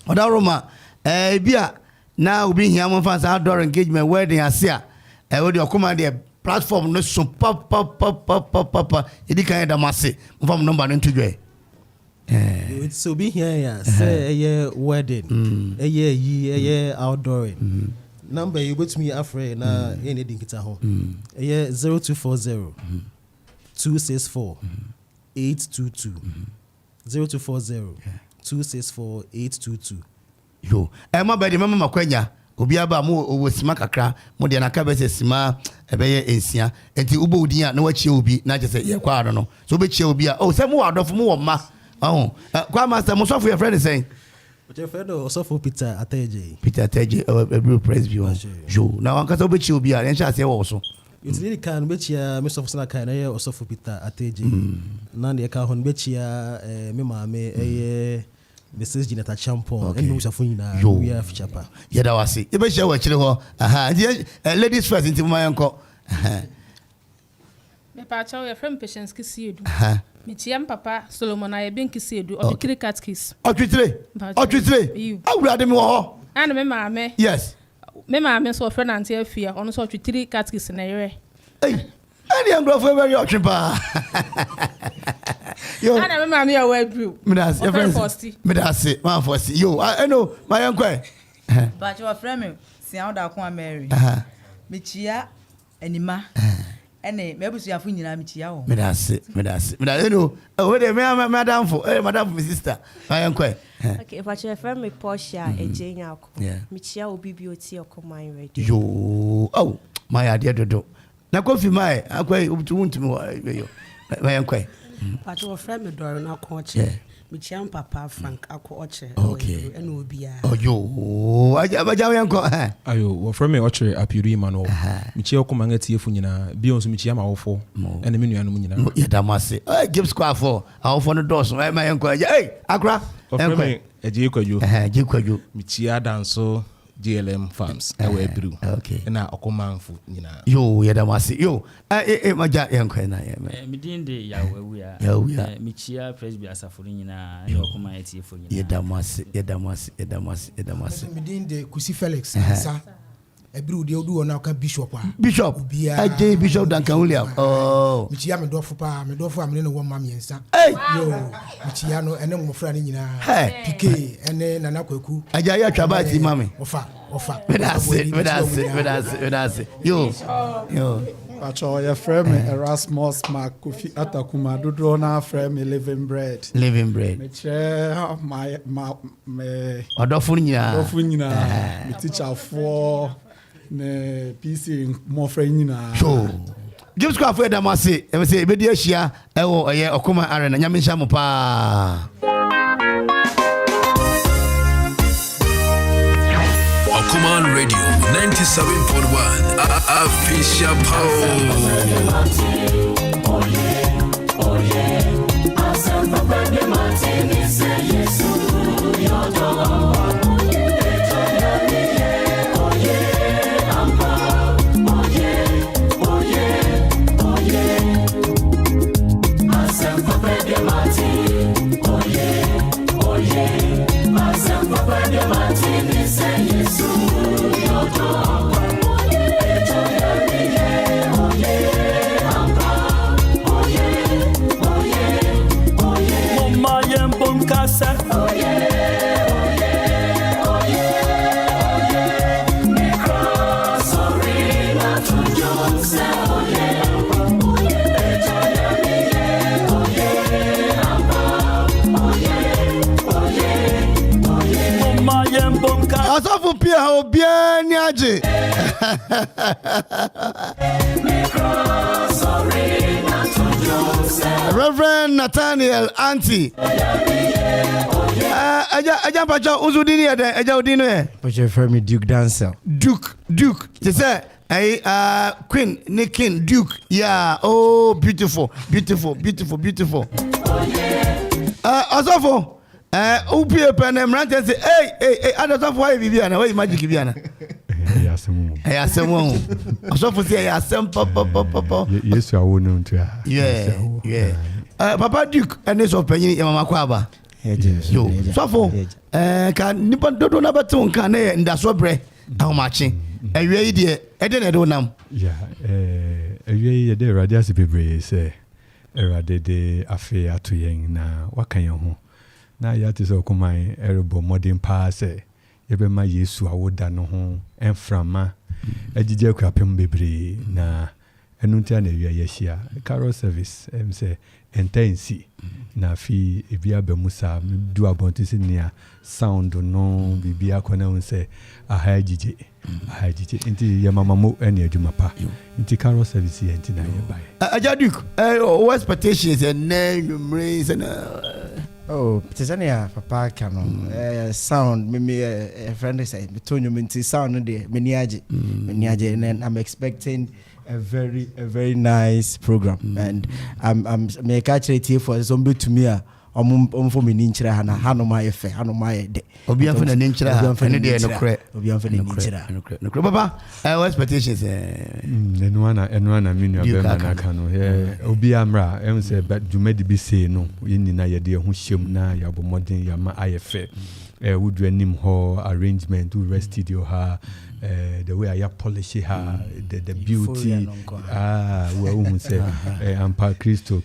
Oda Roma bia now being here mon fans outdoor engagement wedding asia we dey Okoman the platform no so pop idi kan da masse mfam number no ntudwe
So be here, say a wedding, a year outdooring. Number you put me afraid na anything kita home. A year 0240 264 822 0240 264 822.
Yo, Emma by the mama Makwenya. Obiaba mo owo sima kakra mo de na ka be se sima ebeye ensia enti ubo udin a na wachi obi na je se ye kwa ado no so be chi obi a o se mo adofo mo wo ma kwa master mo sofo your friend saying
but your friend sofo Peter Ateje
every press view jo na wan ka so be chi obi a ensha se wo so
it's really can be chia me sofo na kan na ye sofo Peter Ateje na de ka hon be chia me maame Mrs. Ginetta Champon and no Safuna, we are Chapa.
Yadawasi, you bet you watch it. Ladies first into my uncle.
Me pacho your friend patience kiss you. Michiam papa Solomon I been kiss you or the cat kiss.
Oh, you. I would have them all.
And me mamma.
Yes.
Me mamma so friend until fear on so 3 cat kiss in a year.
Hey, any young girl for very option. Yo,
I remember me a word brew.
Midas, your friend Midas, man for see you. I know my uncle.
But your friend, see how that one Mary. Michia, Anima, and maybe she have been in Michia.
Midas, you know, where the madam for madam, my sister, my uncle.
Okay, but your friend me Portia and Jane Alco. Yeah, Michia will be beauty or command ready.
Yo, oh, my idea to do. Now, coffee, my uncle, to want to know my uncle.
But your friend me door na coach. Me chiam papa Frank akwoche.
Okay.
And will be
oh yo. Aja yanko eh.
Ayo, wo friend me oche apiri ma no. Me chia Okoman atiefu nyina. Bi onso me chia ma wofo. Ene me nuanom nyina.
Ya damase. Give square for. Awofo no dos. My yanko. Hey, Akra.
Friend me eje kwajo.
Je kwajo.
Me chia danso GLM Farms ewe brew.
Okay.
Na Okoman fu nyina.
Yo, ya damase. Yo. Maja yanko na ya.
Me din de ya we ya. Me chia presby asafori nyina na Okoman atiefu nyina.
Ya damase.
Me din de Kusi Felix Ansa. Ebru de odu ona ka bishop a.
Bishop. Aje Bishop Duncan William. Oh.
Me chia me dofo pa, me dofo amene no wo mam yensa.
Hey.
Yo. Me chia no ene mo fra ni nyina. PK ene nana kwaku.
Aja ya twaba ti mame.
Ofa.
Medase. Yo.
Pacho, your friend Erasmus Mark Kofi Atakuma Dudro na friend me Living Bread. Me chair my
Odofun nyina.
Me teacher for ne PC mo friend nyina.
So James Kwa for damase e say e be di ahia e wo ye Okoman Arena nyame hia mo pa.
Okoman Radio 97.1 Official Power.
Asafu pia obia ni aje. Reverend Nathaniel Auntie. Aja pacha uzudini ya aja udini ya.
Pacha friend Duke Dancer.
Duke. They say Queen Nikin Duke. Yeah. Oh, beautiful. Asafu. Upie pene mrante say hey Asafu why bibiana why magic bibiana. Hey asemu. Asafu say hey asem papa.
Yes you are known to.
Yeah. Papa Duke ene so panyin ya mama Akwaaba. Yo. Asafu ka nipa dodo na beton ka na ndaso bre ahomache. Ewie yi de ede na do nam.
Yeah. Ewie yi de radio se bebre say erade de afe atoyen na wakan ye ho. na ya te so Okoman erebo modern pa say yebe ma Yesu awoda no ho enframa agije kwapem bebre na enuntia na wi ayehia carol service say intensi na fi ebia bemusa du abontisi nia sound no bibia kona unse ahajije inti ya mama mo ene adwuma pa inti carol service inti na ye bai
ajaduk what expectations and memories and
oh tizania papa kano sound me friend say me tonyo minti sound de meniaje and I'm expecting a very nice program and I'm me catch it for zombie to me for me ninchira hano my fe hano my de
obi anfa na ninchira ene de no kre
obi anfa na ninchira
no kre papa what expectations
enwana minu abema na kano obi amra em say but jumedi bi say no yini na ye de ho hyem na ya bo modern ya ma ayefe would anim ho arrangement to rest studio ha the way I polish her the beauty we who say ampa Christo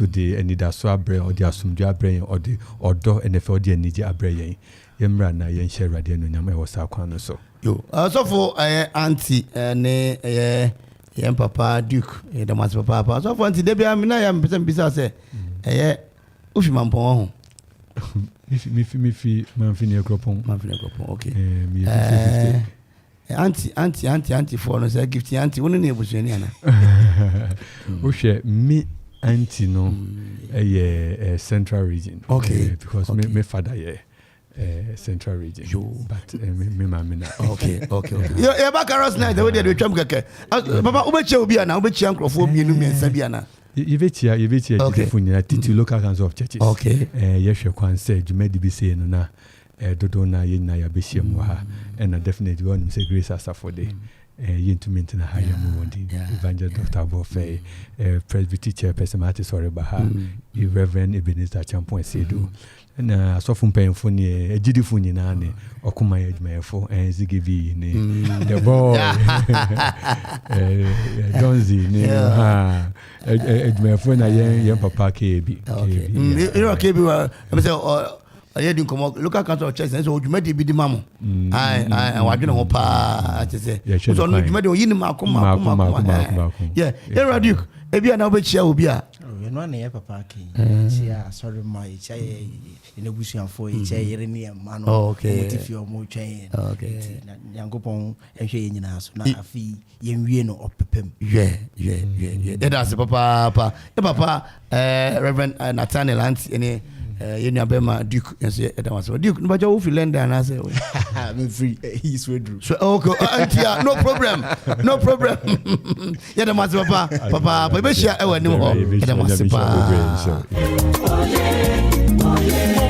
de enida so abre or the asumdwa abre or the odo NFL de enije abre yen yemra na yen share radio no nyama e wasa kwan so
yo so for auntie ne yen papa duke the mas papa so for auntie de bia me na ya mpesa bisa say ufi mampon ho
Mifi manfini ekropon
okay auntie for no say gift auntie wonu na ebusuani ana
o hwe me auntie no central region because me father central region but me mama na
okay ya ba carros night we dey twam keke papa ubechi obi ana ubechi ankrofo bienu mensa bi ana
Yevetia Tifunya Titi local council of churches.
Okay.
Yeshua Kwan said you made be saying na dodo na yina ya beshiem wa and definitely one say grace as for day. Yin to maintain a higher movement. Evangelist Dr. Bofe, Presbytery Chairperson Martin Soreba, Reverend Ebenezer Champion Sedu. And so from paying for a GD Funny Nane, Okoman Akwaaba, and Zigivi, the boy, Donzi, my friend, young Papa KB.
You know, KB, I didn't come out, look at council of church, and so you made it be the mamma. I want to pa, say, so you made a yin Malcolm. Yeah, Duke, maybe I know which shall be.
You're not near Papa King. Sorry, my child. In a bush and for each year, man. Okay, if you're more chain. Okay, Yankopon, and she in us, not a fee, yen or pepem.
Yeah. That's Papa, Reverend Nathaniel Lance, Bema Duke, and say, Duke, but you will lend and answer.
I'm free, he's withdrew.
So, no problem. Yeah, the master Papa, but she I went no more.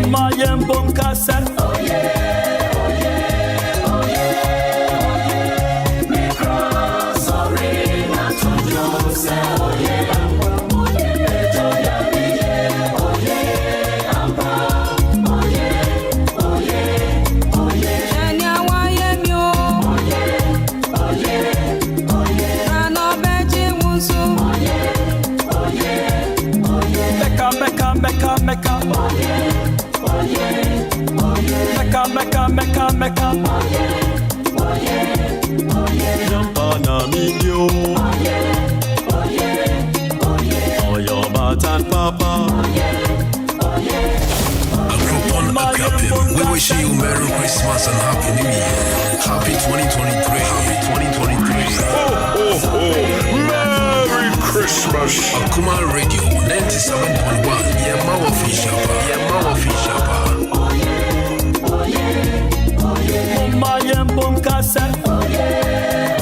My young bone cassette. Oh yeah. Me cross sorry, not to you say oh yeah. Mecca. Jampana minyo. Oh your batan papa.
Okoman Akwaaba, we wish you Merry Christmas and Happy New Year. Happy 2023.
Merry Christmas.
Okoman Radio 97.1. Yema official.
My young bone cassette. Oh yeah.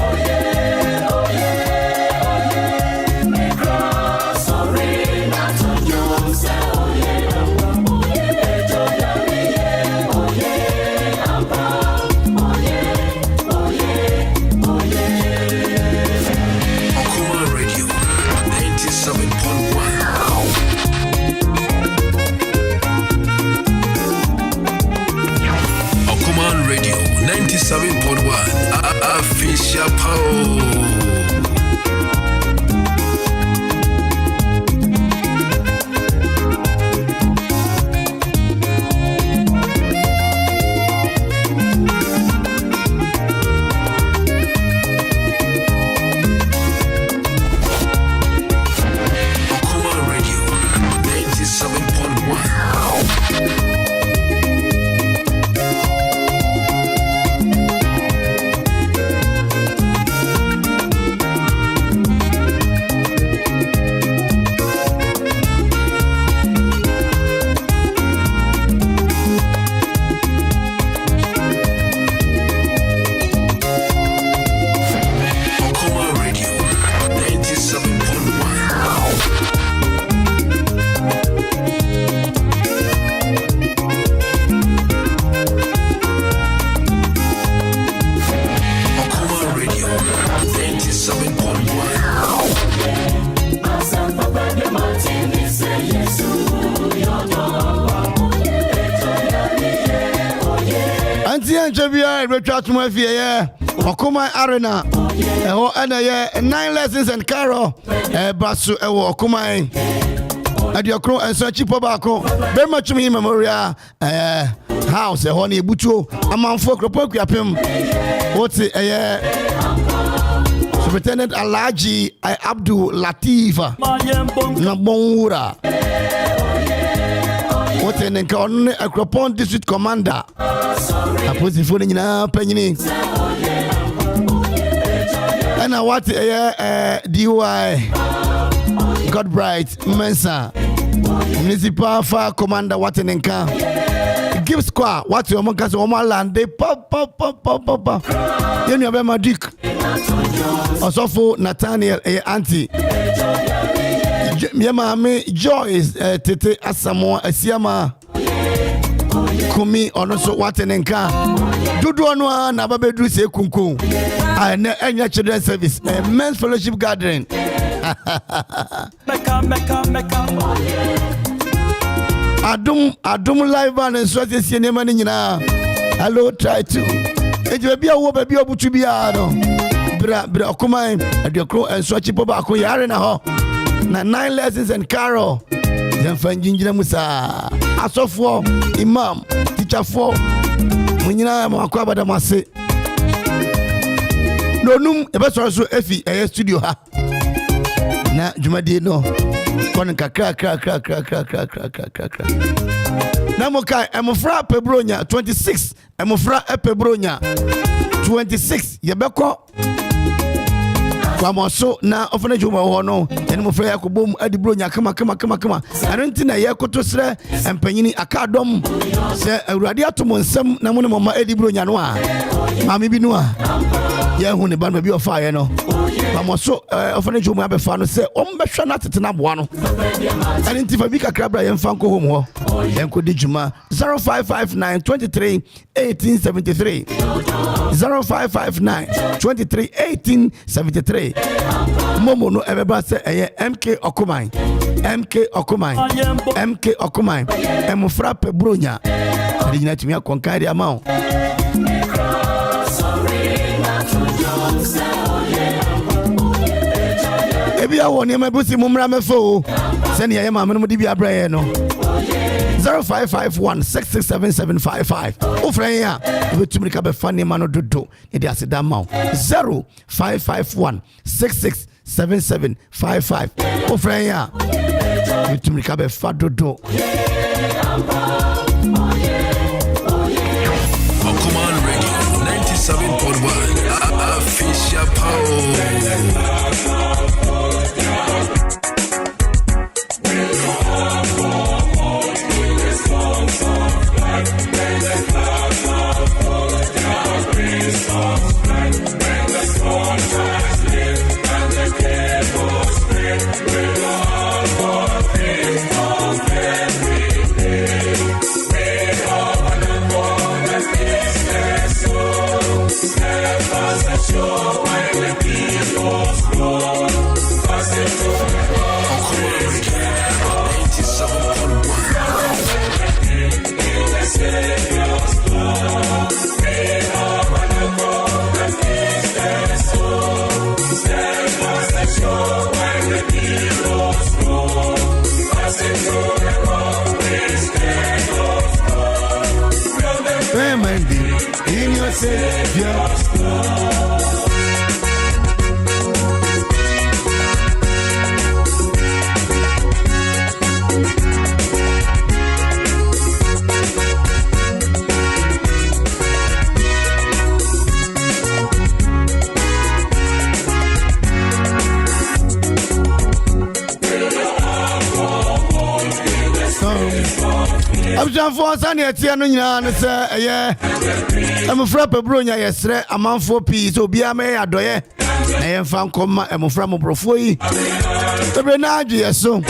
Me cross sorry, not to you say oh yeah.
Okoman Radio 97.1. 97.1.
Jabia, Richard Murphy, Okoman Arena, and 9 lessons and Carol, Basu, Okoman, at your crow and Sachi Pobako, very much to me, Memorial House, a honey butu, among folk Rapim, what's it, Superintendent Alaji Abdul Latifa, Nabonura. What an encounter, Akropon District Commander. I put the phone in a penny. And I want DUI Godbright Mensa Municipal Fire Commander. What an encounter. Give squad. What's your monkas on my land? They pop. You know, my dick. Also for Nathaniel, auntie. Me Joyce Tete Asamoah Asiama Kumi Onoso Watenenka Dudu Onwa na Babedu se kunku Enya Children's Service Men's Fellowship Gathering Adum live band and so se nema ni nyina hello try to eje bia wo ba bia obutu bia no bra Okoman adekro and so chipo ba ko yare na ho na 9 lessons and Carol them fanjinjina musa asofo imam teacher for munyina Akwaaba da mase no num e be so efi studio ha na jumadi no kon kakra na moka emofra pebronya 26 emofra pebronya 26 yebeko Kwamoso na ofana juma ho no ene mo fra yakobom adibronya kama anonti na yakoto sre empanyini akadom se awurade atomo nsem na mo ne mama adibronya no a mami bi no a ya hu ne ban ma bi ofa ye no Kwamoso ofana juma be fa no se ombehwa na tetena boa no anonti fa bi kakra bra ye mfa nko hom ho enko di juma 0559 23 1873 0559 23 1873 Momo no everybody say MK Okoman emufra pebronya adina timi akonkari amao ebi awoni mabusi mumra mefo sene ye ma no di bi abraye no 0551 667755 Ufrenya wetumika be fani mano dodo e di aseda ma 0551 667755 Ufrenya wetumika be fa dodo
Okoman Radio 97.1 Official Power.
In your Savior. abusuafo sane etia no nyina ne se eye emofra pebronya yesre amanfo pi so bia me adoye na yemfa nkoma emofra mobrofo yi bebre na adwe yeso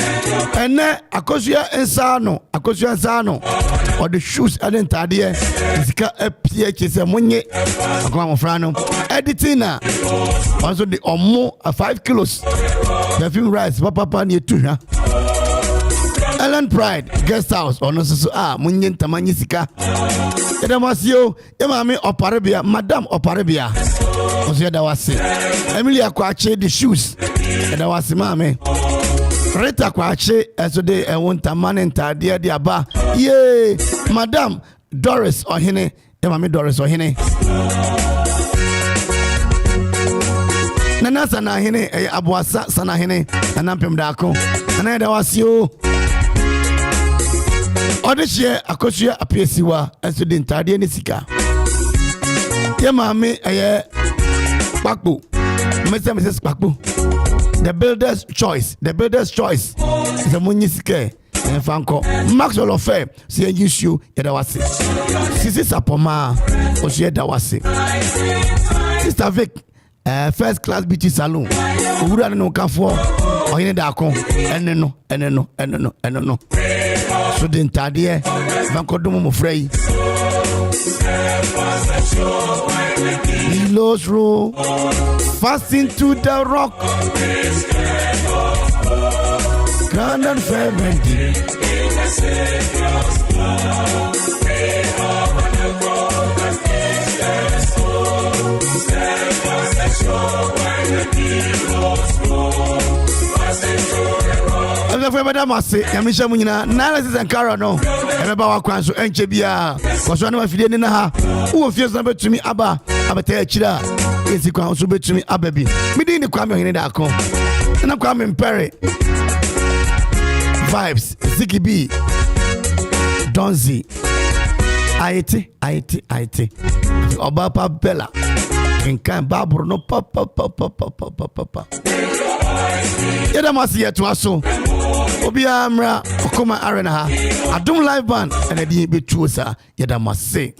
ene akosua ensa no or the shoes and tade sika apie chese monye akoma mofra no editing na also the omo 5 kilos perfume rice papa na etu ha Ellen Pride guest house ono so munye ntamanyi sika edamasio emame oparebia madam oparebia oso edawase Emily Akwache the shoes edawase mame Rita Akwache eso de wontamane ntade de aba ye madam Doris Ohene emame Doris Ohene Nana sana hene abuasa sana hene anampem dako ana edawasio Odishie akosua apiesiwa enso de ntade ne sika. Ye maame eye Kpakpo. Mrs. Kpakpo. The builder's choice. The money sika en fanko. Maxwell Ofe si use yeda wase. Sisi Sapoma osu yeda wase. Sister Vic first class beauty salon. Owura no kanfo Ohene Darko eneno. So the entire Vankodomo Mofrey. He lost row, fast into the rock. Grand and fervent. If Madam say, Yamisha Munina, analysis and Cara no, remember our quanso and Chebia, was one of the ha, who feels number to me, Abba, Chida, is the council to me, Ababy. Me didn't come in Darko, and I'm coming Perry. Vibes, Ziggy B, Donzi, IT, Obapa Bella, and can Babur no papa. Yeda must yet to us so. Obia Amra, Okoman Arena, I don't live band, and I didn't be true, sir. Yeda must say.